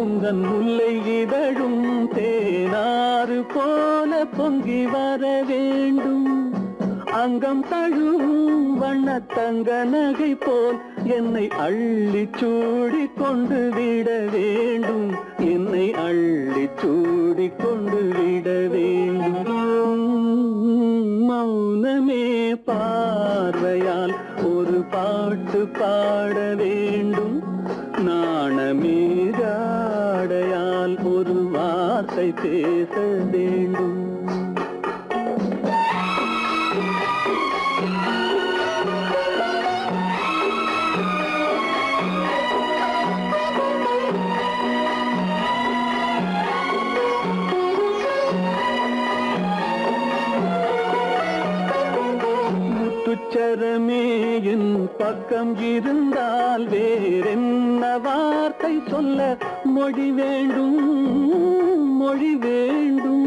உந்தன் முல்லை இதழும் தேனாறு போல பொங்கி வர வேண்டும். அங்கம் தழுவும் வண்ணத்தங்க நகை போல் என்னை அள்ளி சூடி கொண்டு விட வேண்டும். என்னை அள்ளி சூடி கொண்டு விட வேண்டும். மௌனமே பார்வையால் ஒரு பாட்டு பாட வேண்டும். நாணமே ஜாடையால் ஒரு வார்த்தை பேச வேண்டும். முத்துச்சரமே என் பக்கம் இருந்தால் வேறென்ன வார்த்தை சொல்ல மொழி வேண்டும் மொழி வேண்டும்.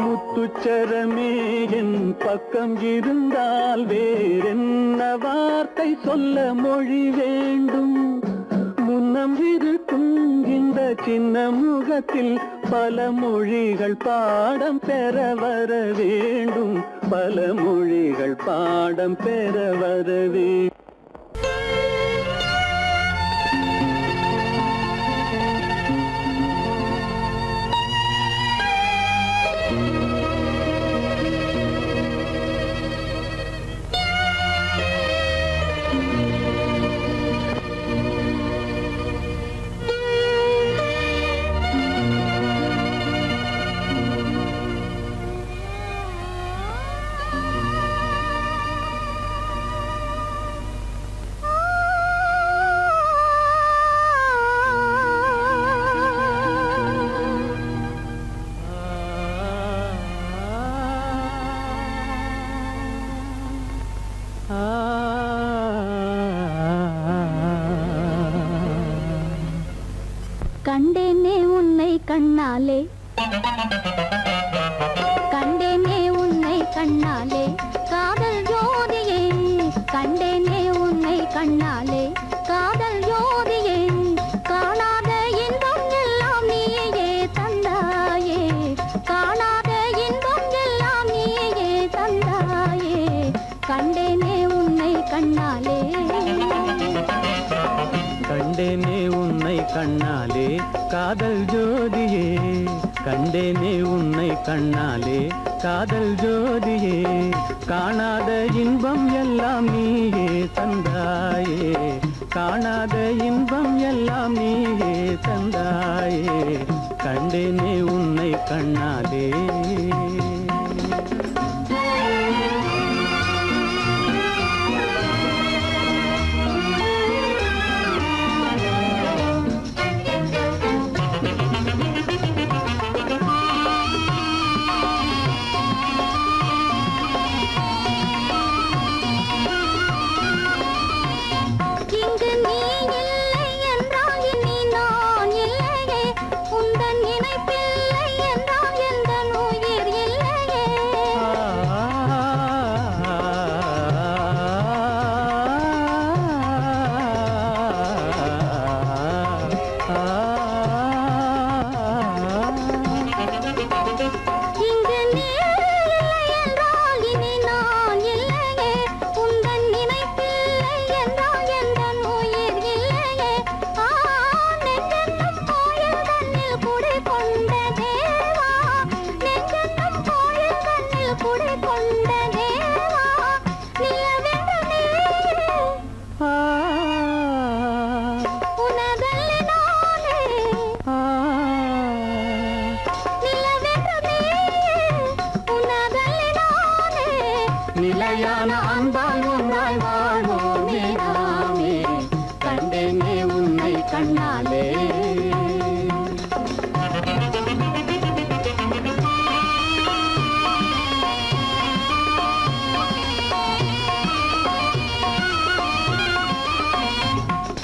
முத்துச்சரமே என் பக்கம் இருந்தால் வேறென்ன வார்த்தை சொல்ல மொழி வேண்டும். முன்னம் இருக்கும் இந்த சின்ன முகத்தில் பல மொழிகள் பாடம் பெற வர வேண்டும். பல மொழிகள் பாடம் பெற வர வேண்டும். கண்டேனே உன்னை கண்ணாலே கண்டேனே உன்னை கண்ணாலே காதல் ஜோதியே கண்டேனே உன்னை கண்ணாலே காதல் ஜோதியே காணாத இன்பம் எல்லாம் நீயே தந்தாயே காணாத இன்பம் எல்லாம் நீயே தந்தாயே கண்டேனே உன்னை கண்ணாலே கண்டேனே உன்னை கண்ணாலே காதல் ஜோதியே கண்டேனே உன்னை கண்ணாலே காதல் ஜோதியே காணாத இன்பம் எல்லாம் நீயே தந்தாயே காணாத இன்பம் எல்லாம் நீயே தந்தாயே கண்டேனே உன்னை கண்ணாலே. உந்தன் நினைப்பில்லை என்றால் எந்த நோய்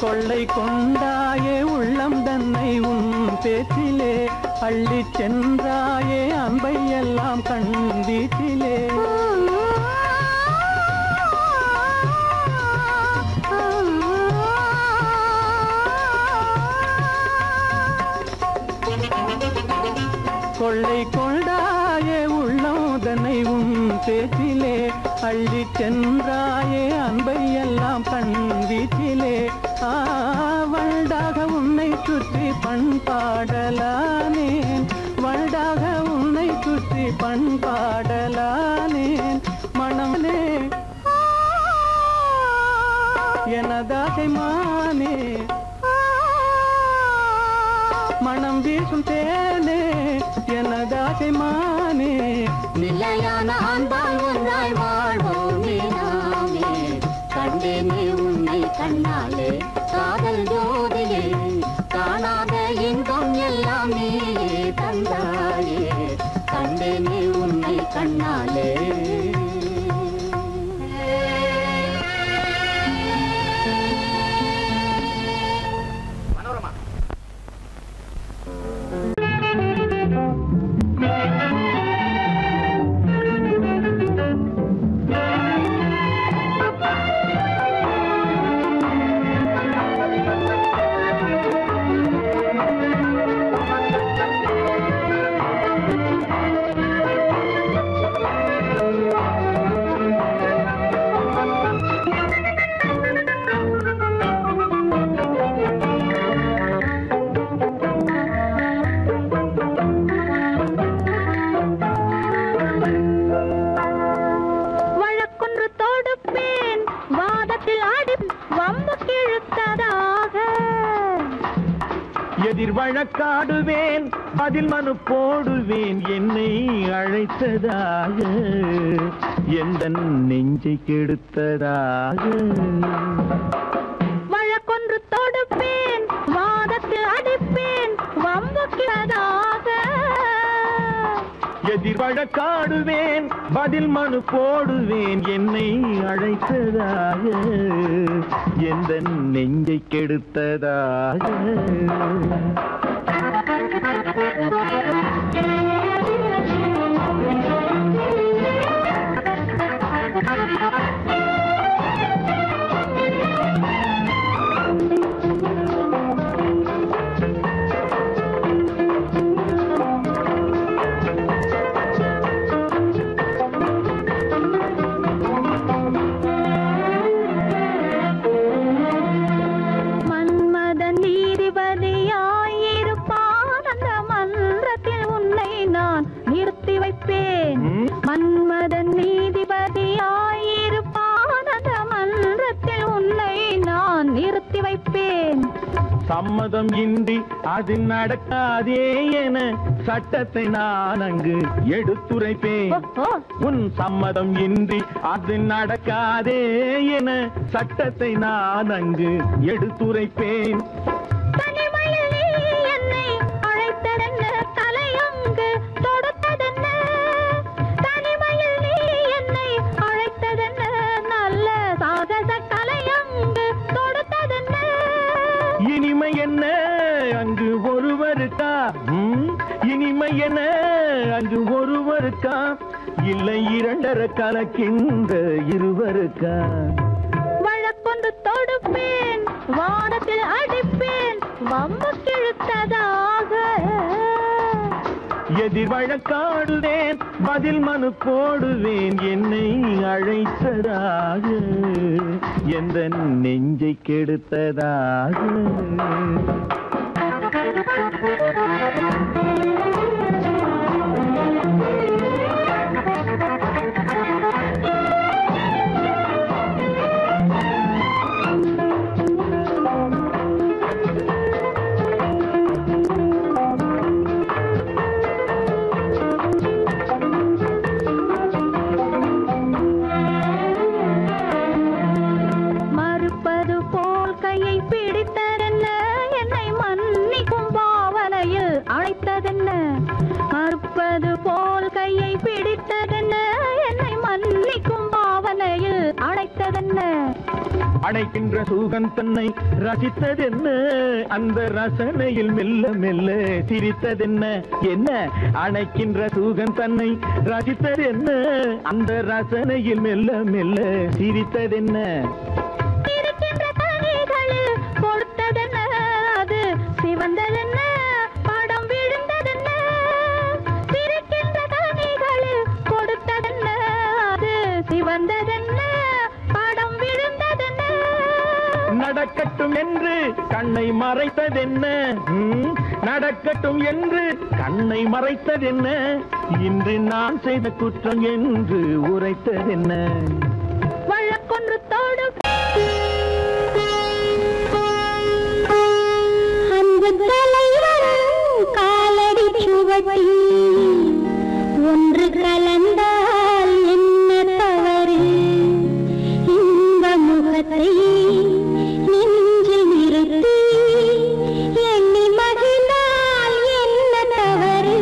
கொள்ளை கொண்டாயே உள்ளம் தன்னை உன் பேச்சிலே அள்ளி சென்றாயே அன்பை எல்லாம் கண் வீட்டிலே கொள்ளை கொண்டாயே உள்ளம் தன்னை உன் பேச்சிலே அள்ளி சென்றாயே அன்பை எல்லாம் கண் வீட்டிலே வண்டாக உன்னை சுற்றி பண்பாடலானேன் வண்டாக உன்னை சுற்றி பண்பாடலானேன் மனமே எனதாசை மானே மனம் வீசும் தேனே எனதாசை மானே நிலையான அன்பால் ஒன்றாய் வாழ்வோமே நாமே கண்டேனே உன்னை கண்ணாலே காதல் ஜோதியே காணாத இன்பம் எல்லாம் நீயே தந்தாயே கண்டேனே உன்னை கண்ணாலே வழக்காடுவேன் அதில் மனு போடுவேன் என்னை அழைத்ததாக எந்த நெஞ்சை கெடுத்ததாக வழக்கொன்று தொடுப்பேன் வாதத்தில் அடிப்பேன் வம்புக்கிறதாக எதிர் வழக்காடுவேன் பதில் மனு போடுவேன் என்னை அழைத்ததாக எந்த நெஞ்சை கெடுத்ததாக மன்மதன் நீதிபதியாயிருப்பான் அந்த மன்றத்தில் உன்னை நான் நிறுத்தி வைப்பேன் சம்மதம் இன்றி அது நடக்காதே என சட்டத்தை நான் அங்கு எடுத்துரைப்பேன் உன் சம்மதம் இன்றி அது நடக்காதே என சட்டத்தை நான் அங்கு எடுத்துரைப்பேன் இனிமை என்ன அங்கு ஒருவருக்கா இனிமை என்ன அங்கு ஒருவருக்கா இல்லை இரண்டரை கலக்கின்ற இருவருக்கா வழக்கொன்று தொடுப்பேன் வானத்தில் அடிப்பேன் வம்பு கிழுத்ததாக எதிர் வழக்காடுவேன் பதில் மனு போடுவேன் என்னை அழைத்ததாக எந்த நெஞ்சை கெடுத்ததாக அணைக்கின்ற சூகன் தன்னை ரசித்ததென்ன அந்த ரசனையில் மெல்ல மெல்ல சிரித்ததென்ன என்ன அணைக்கின்ற சூகன் தன்னை ரசித்ததென்ன அந்த ரசனையில் மெல்ல மெல்ல சிரித்ததென்ன கொடுத்ததென்ன அது சிவந்ததென்ன படம் விழுந்ததென்ன சிரிக்கின்ற கனிகளில் கொடுத்ததென்ன அது சிவந்ததென்ன படம் விழுந்ததென்ன நடக்கட்டும் என்று கண்ணை மறைத்ததென்ன நடக்கட்டும் என்று கண்ணை மறைத்ததென்ன இன்று நான் செய்த குற்றம் என்று உரைத்ததென்ன வழக்கொன்று தோடு அன்பு தலைவரும் காலடி சுவடி ஒன்று கலந்தால் என்ன தவறு இந்த முகத்தை நெஞ்சில் நிறுத்தி எண்ணி மகிழ்ந்தால் என்ன தவறு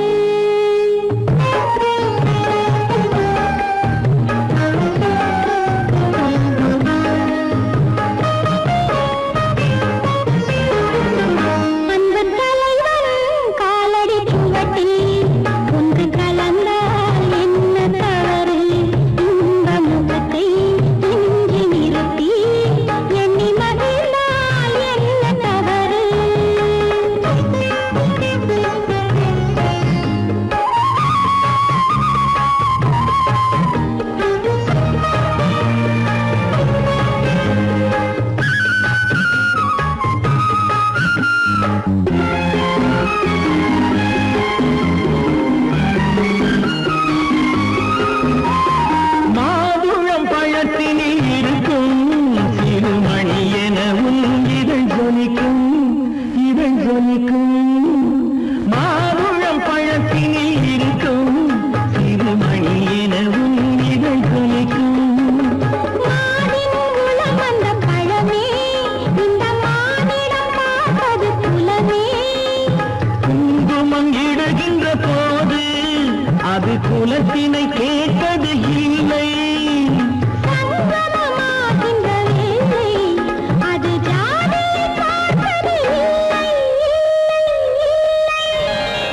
குலத்தினை கேட்டது இல்லை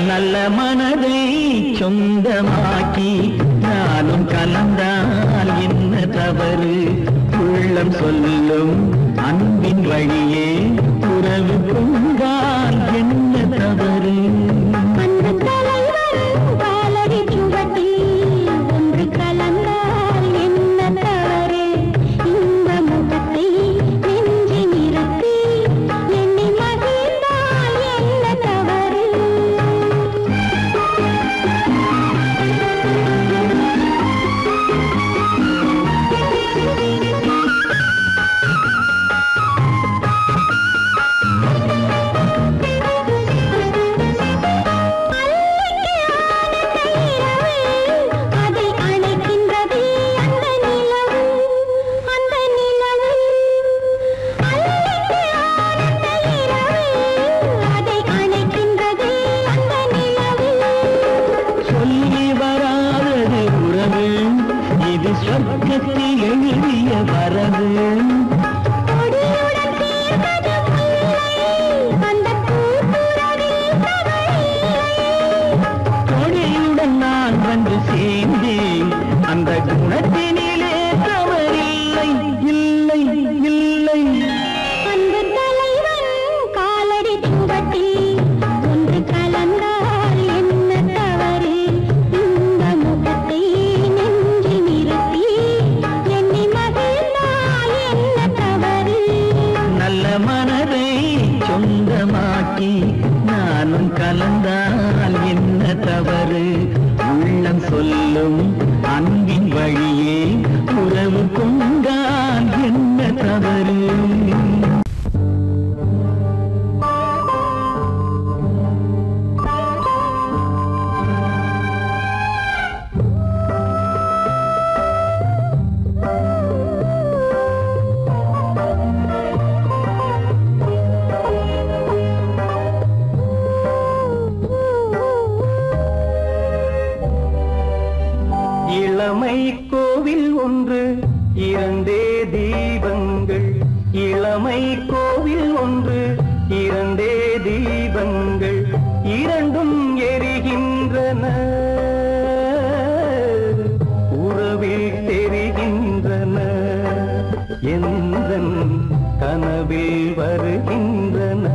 நல்ல மனதை சொந்தமாக்கி நானும் கலந்தால் என்ன தவறு உள்ளம் சொல்லும் அன்பின் வழியே உறவு கொண்டால் என்ன தவறு இளமை கோவில் ஒன்று இரண்டே தீபங்கள் இரண்டும் எரிகின்றன உறவில் தெரிகின்றன எந்தன் கனவில் வருகின்றன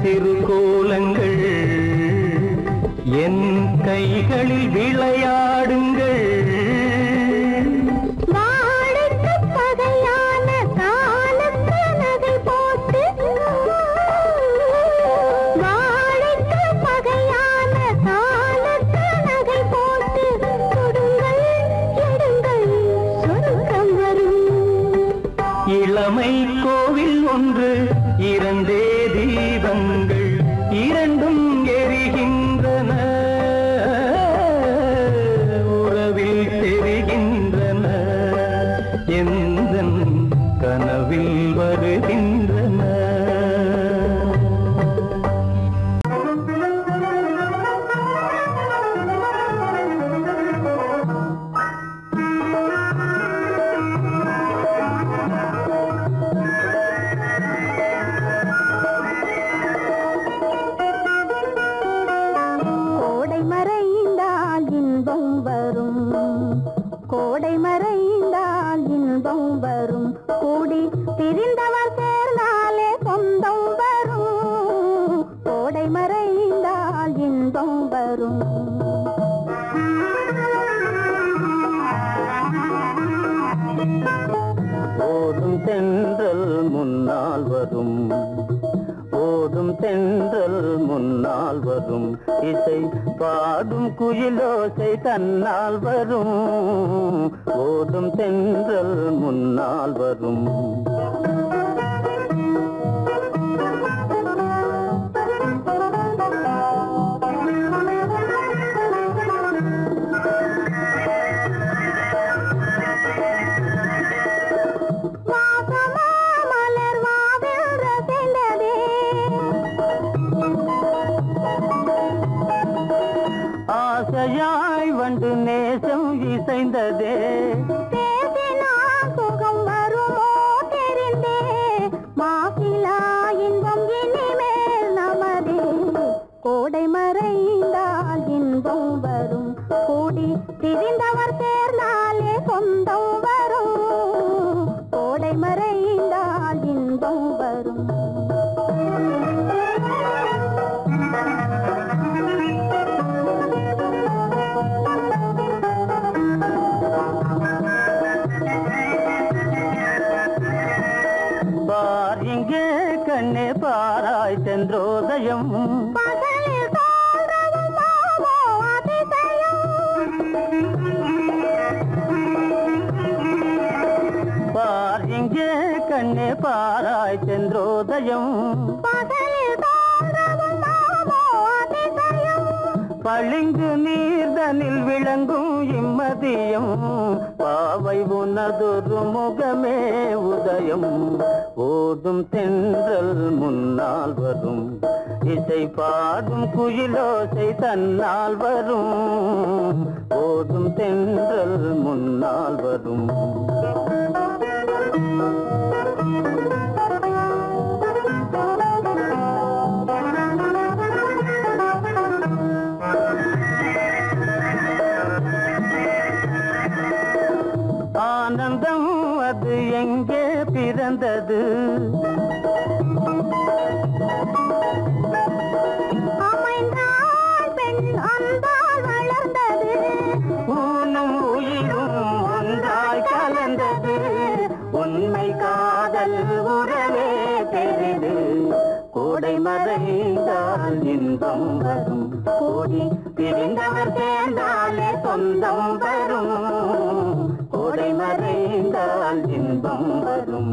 சிறு கோலங்கள் என் கைகளில் விளையாடுங்கள் வாழைக்கு பகையான காலத்து நகை போட்டு வாழைக்கு பகையான காலத்து நகை போட்டு கொடுங்கள் எடுங்கள் சொர்க்கம் வரும் இளமை கோவில் ஒன்று இரண்டே தீபங்கள் இரண்டும் எரிகின்றன உறவில் தெரிகின்றன எந்தன் கனவில் வருகின்றன கோடை மறைந்தால் இன்பம் வரும் கூடி பிரிந்தவர் சேர்ந்தாலே சொந்தம் வரும் கோடை மறைந்தால் இன்பம் வரும் ஓடும் தென்றல் முன்னால் வரும் ஓடும் தென்றல் முன்னால் வரும் இசை பாடும் குயிலோசை தன்னால் வரும் ஓடும் தென்றல் முன்னால் வரும் ஆசையாய் வந்து நேசம் இசைந்ததே பேசினால் சுகம் வருமோ தெரிந்தே கண்ணே பாராய் சென்றோதயம் பகலில் தோன்றவும் மாமோ அதிசயம் பார் இங்கே கண்ணே பாராய் சென்றோதயம் பகலில் தோன்றவும் மாமோ அதிசயம் பளிங்கு நீர்தனில் விளங்கும் இம்மதியம் பாவை உனதொரு முகமே உதயம் ஓடும் தென்றல் முன்னால் வரும் இசை பாடும் குயிலோசை தன்னால் வரும் ஓடும் தென்றல் முன்னால் வரும் ஆனந்தம் அது எங்கே பிறந்தது அமைந்தாள் பெண் அன்பால் வளர்ந்தது ஊனும் உயிரும் ஒன்றாய் கலந்தது உண்மை காதல் உறவே பெரிது கோடை மறைந்தால் இன்பம் வரும் கோடி பிரிந்தவர் சேர்ந்தாலே சொந்தம் வரும் கோடை மறைந்தால் இன்பம் வரும்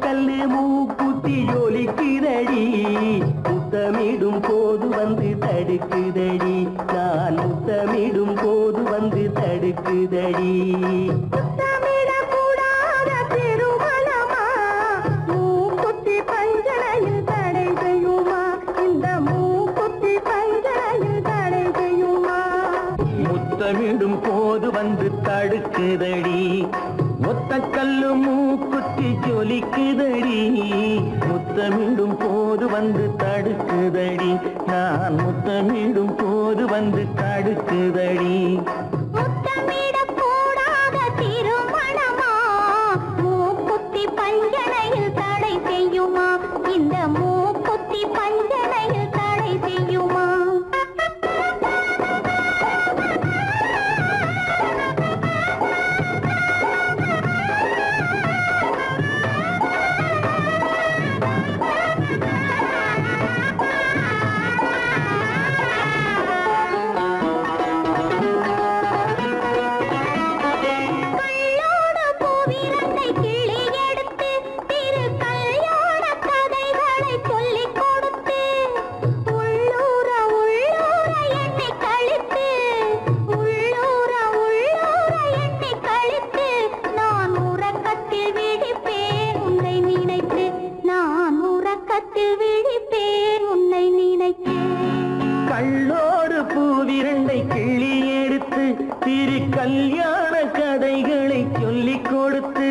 கல்லு மூக்குத்தி ஜொலிக்குதடி முத்தமிடும் போது வந்து தடுக்குதடி நான் முத்தமிடும் போது வந்து தடுக்குதடி முத்தமிடக்கூடாத திருமணமா மூக்குத்தி பஞ்சனையில் தடை செய்யுமா இந்த மூக்குத்தி பஞ்சனையில் தடை செய்யுமா முத்தமிடும் போது வந்து தடுக்குதடி ஒத்த கல்லு மூக்குத்தி ஜொலிக்குதடி முத்தமிடும் போது வந்து தடுக்குதடி நான் முத்தமிடும் போது வந்து தடுக்குதடி முத்தமிடக்கூடாத திருமணமா மூக்குத்தி பஞ்சனையில் தடை செய்யுமா இந்த மூக்குத்தி பஞ்சனையில் தடை செய்யுமா கள்ளோடு பூவிரண்டை கிள்ளி எடுத்து திரு கல்யாண கதைகளை சொல்லிக் கொடுத்து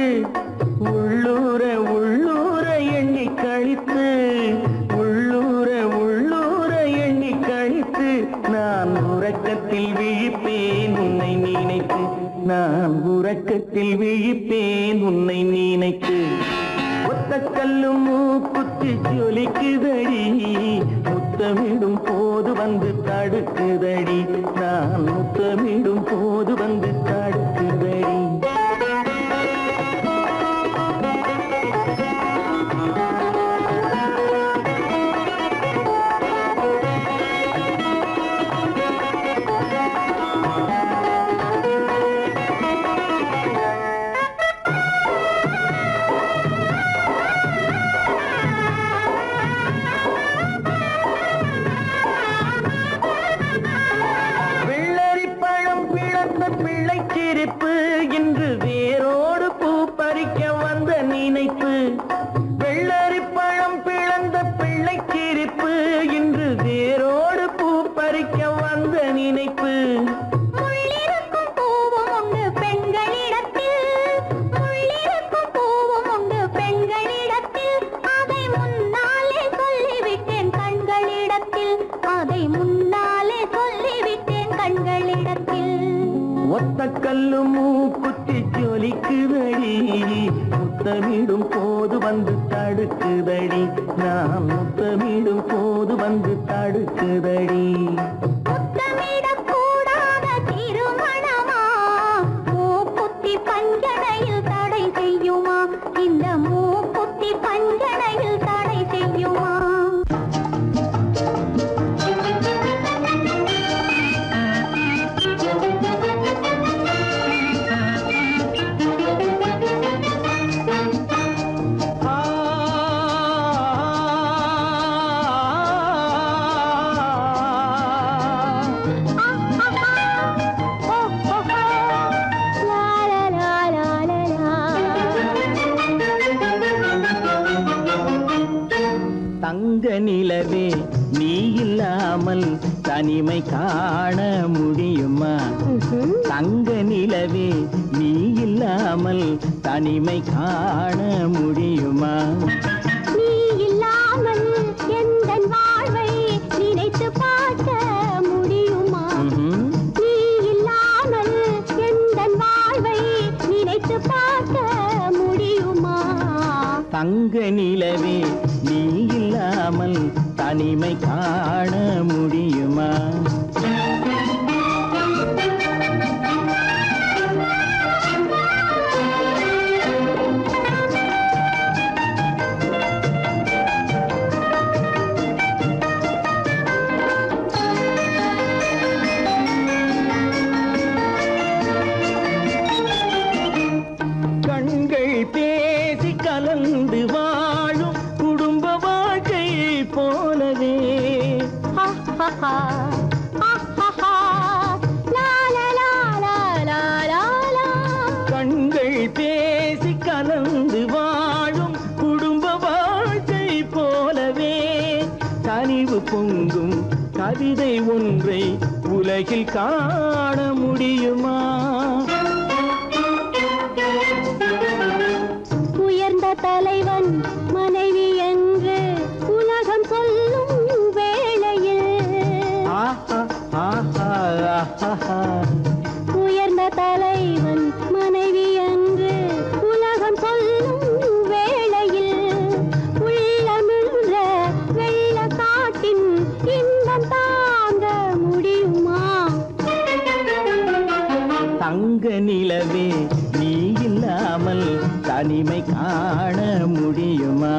உள்ளூர உள்ளூர எண்ணி கழித்து உள்ளூர உள்ளூர எண்ணி கழித்து நான் உறக்கத்தில் விழிப்பேன் உன்னை நினைத்து நான் உறக்கத்தில் விழிப்பேன் உன்னை நினைத்து ஒத்த கல்லும் மூக்குத்தி ஜொலிக்குதடி முத்தமிடும் போது வந்து தடுக்குதடி நான் முத்தமிடும் போது வந்து தடுக்குதடி இன்று வேரோடு பூ பறிக்க வந்த நினைப்பு வெள்ளரி பழம் பிளந்த பிள்ளை சிரிப்பு இன்று வேரோடு பூ பறிக்க வந்த நினைப்பு முள்ளிருக்கும் பூ ஒத்த கல்லு மூக்குத்தி ஜொலிக்குதடி முத்தமிடும் போது வந்து தடுக்குதடி நான் முத்தமிடும் போது வந்து தடுக்குதடி முத்தமிடக்கூடாத திருமணமா மூக்குத்தி பஞ்சனையில் தடை செய்யுமா இந்த மூக்குத்தி பஞ்சனையில் தடை செய்யுமா தங்க நிலவே நீ இல்லாமல் தனிமை காண முடியுமா தங்க நிலவே நீ இல்லாமல் தனிமை காண முடியுமா நீ இல்லாமல் எந்தன் வாழ்வை நினைத்து பார்க்க முடியுமா நீ இல்லாமல் எந்தன் வாழ்வை நினைத்து பார்க்க முடியுமா தங்க நிலவே நீ இல்லாமல் தனிமை காண முடியுமா கண்கள் பேசி கலந்து வாழும் குடும்ப வாழ்க்கை போலவே கண்கள் பேசி கலந்து வாழும் குடும்ப வாழ்க்கை போலவே கனிவு பொங்கும் கவிதை ஒன்றை உலகில் காண முடியுமா உயர்ந்த தலைவன் மனைவி என்று உலகம் சொல்லும் வேளையில் உயர்ந்த தலைவன் மனைவி என்று உலகம் சொல்லும் வேளையில் உள்ளமிழ்ற வெள்ள காட்டின் இன்பம் தாங்க முடியுமா தங்க நிலவே நீ இல்லாமல் தனிமை காண முடியுமா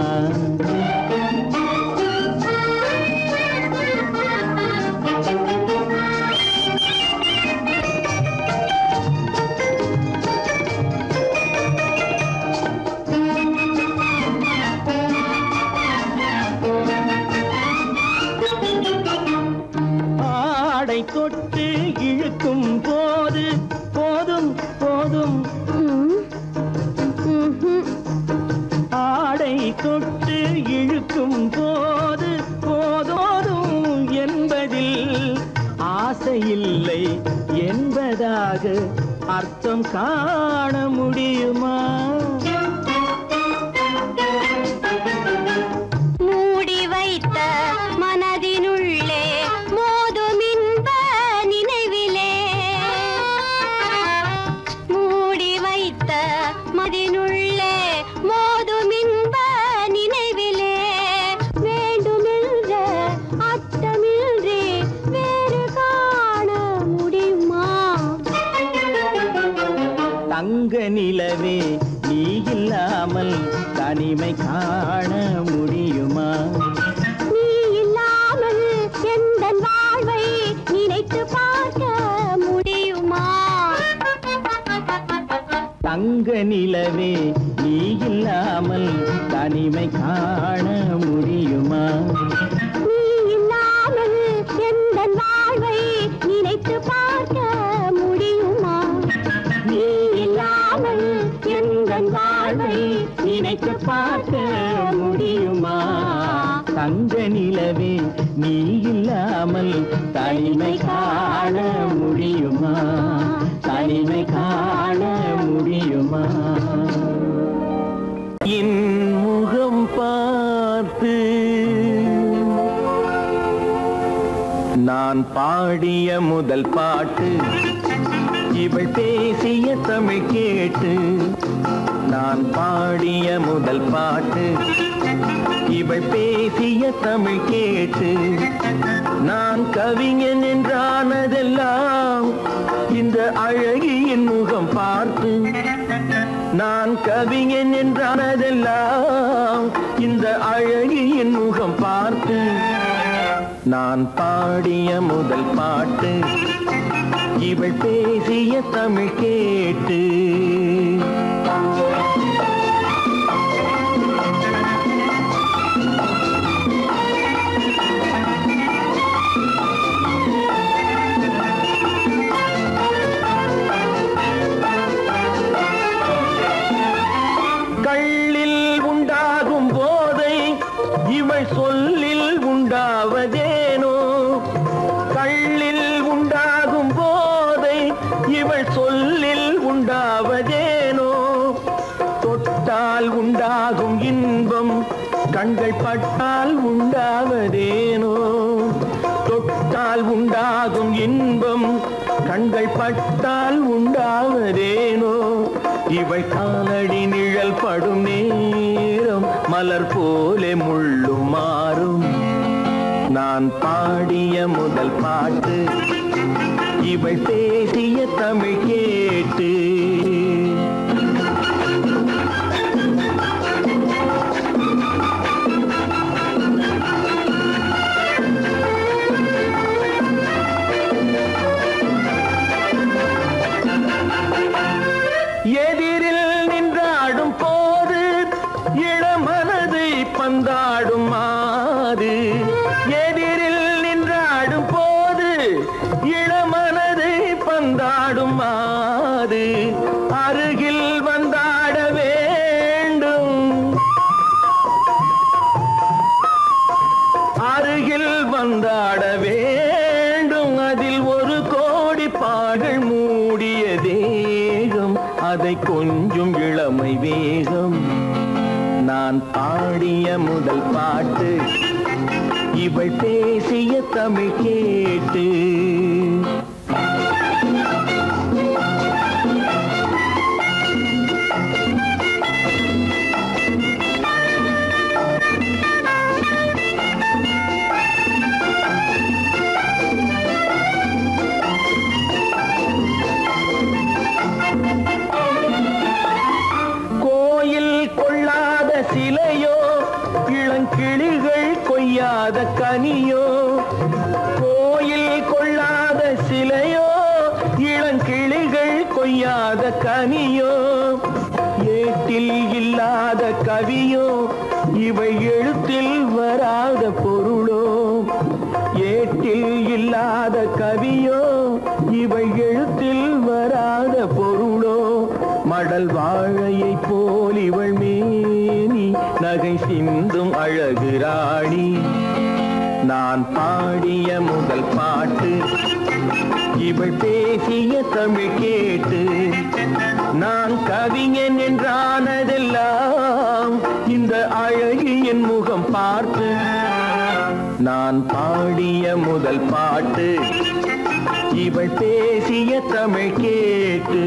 ஆடை தொட்டு இழுக்கும் போது போதும் போதும் ஆடை தொட்டு இழுக்கும் போது போதோதும் என்பதில் ஆசையில்லை என்பதாக அர்த்தம் காண முடியுமா மூடி வைத்த மனதினுள்ளே மோதும் இன்ப நினைவிலே மூடி வைத்த மதினுள்ளே மோதும் இன்ப நினைவிலே வேண்டுமென்ற அச்சமின்றி வேறு காண முடியுமா தங்க நிலவே நீ இல்லாமல் தனிமை காண முடியுமா நீ இல்லாமல் எந்தன் வாழ்வை நினைத்து பார்க்க முடியுமா தங்க நிலவே நீ இல்லாமல் தனிமை காண முடியுமா நீ இல்லாமல் எந்தன் வாழ்வை நினைத்து பார்க்க முடியுமா நீ இல்லாமல் எந்தன் வாழ்வை நினைத்து பார்க்க முடியுமா தங்க நிலவே நீ இல்லாமல் தனிமை காண முடியுமா தனிமை காண முடியுமா என் முகம் பார்த்து நான் பாடிய முதல் பாட்டு இவள் பேசிய தமிழ் கேட்டு நான் பாடிய முதல் பாட்டு. இவள் பேசிய தமிழ் கேட்டு நான் கவிஞன் என்றானதெல்லாம் இந்த அழகியின் முகம் பார்த்து. நான் கவிஞன் என்றானதெல்லாம் இந்த அழகியின் முகம் பார்த்து. நான் பாடிய முதல் பாட்டு இவள் பேசிய தமிழ் கேட்டு. கள்ளில் உண்டாகும் போதை இவள் சொல்லில் உண்டாவதேனோ. கள்ளில் உண்டாகும் போதை இவள் சொல்லில் உண்டாவதேனோ. தொட்டால் உண்டாகும் இன்பம் கண்கள் பட்டால் உண்டாவதேனோ. தொட்டால் உண்டாகும் இன்பம் கண்கள் பட்டால் உண்டாவதேனோ. இவள் காலடி நிழல் படும் நேரம் மலர் போலே முள்ளும் மாறும். நான் பாடிய முதல் பாட்டு இவள் பேசிய தமிழ் கேட்டு. எதிரில் நின்றாடும் போது இளமனதை பந்தாடும் மாது. எதிரில் நின்றாடும் போது இளமனதை பந்தாடும் மாது. அருகில் வந்தாட வேண்டும், அருகில் வந்தாட வேண்டும். அதில் ஒரு கோடி பாடல் மூடிய தேகம், அதை கொஞ்சம் இளமை வேகம். நான் பாடிய முதல் பாட்டு இவள் பேசிய தமிழ் கேட்டு. சிலையோ இளங்கிளிகள் கொய்யாத கனியோ. கோயில் கொள்ளாத சிலையோ இளங்கிளிகள் கொய்யாத கனியோ. ஏட்டில் இல்லாத கவியோ இவை எழுத்தில் வராத பொருளோ. ஏட்டில் இல்லாத கவியோ இவை எழுத்தில் வராத பொருளோ. மடல் வாழையை போல் இவள் மேனி நகை சிந்தும் அழகு ராணி. நான் பாடிய முதல் பாட்டு இவள் பேசிய தமிழ் கேட்டு. நான் கவிஞன் என்றானதெல்லாம் இந்த அழகியின் முகம் பார்த்து. நான் பாடிய முதல் பாட்டு இவள் பேசிய தமிழ் கேட்டு.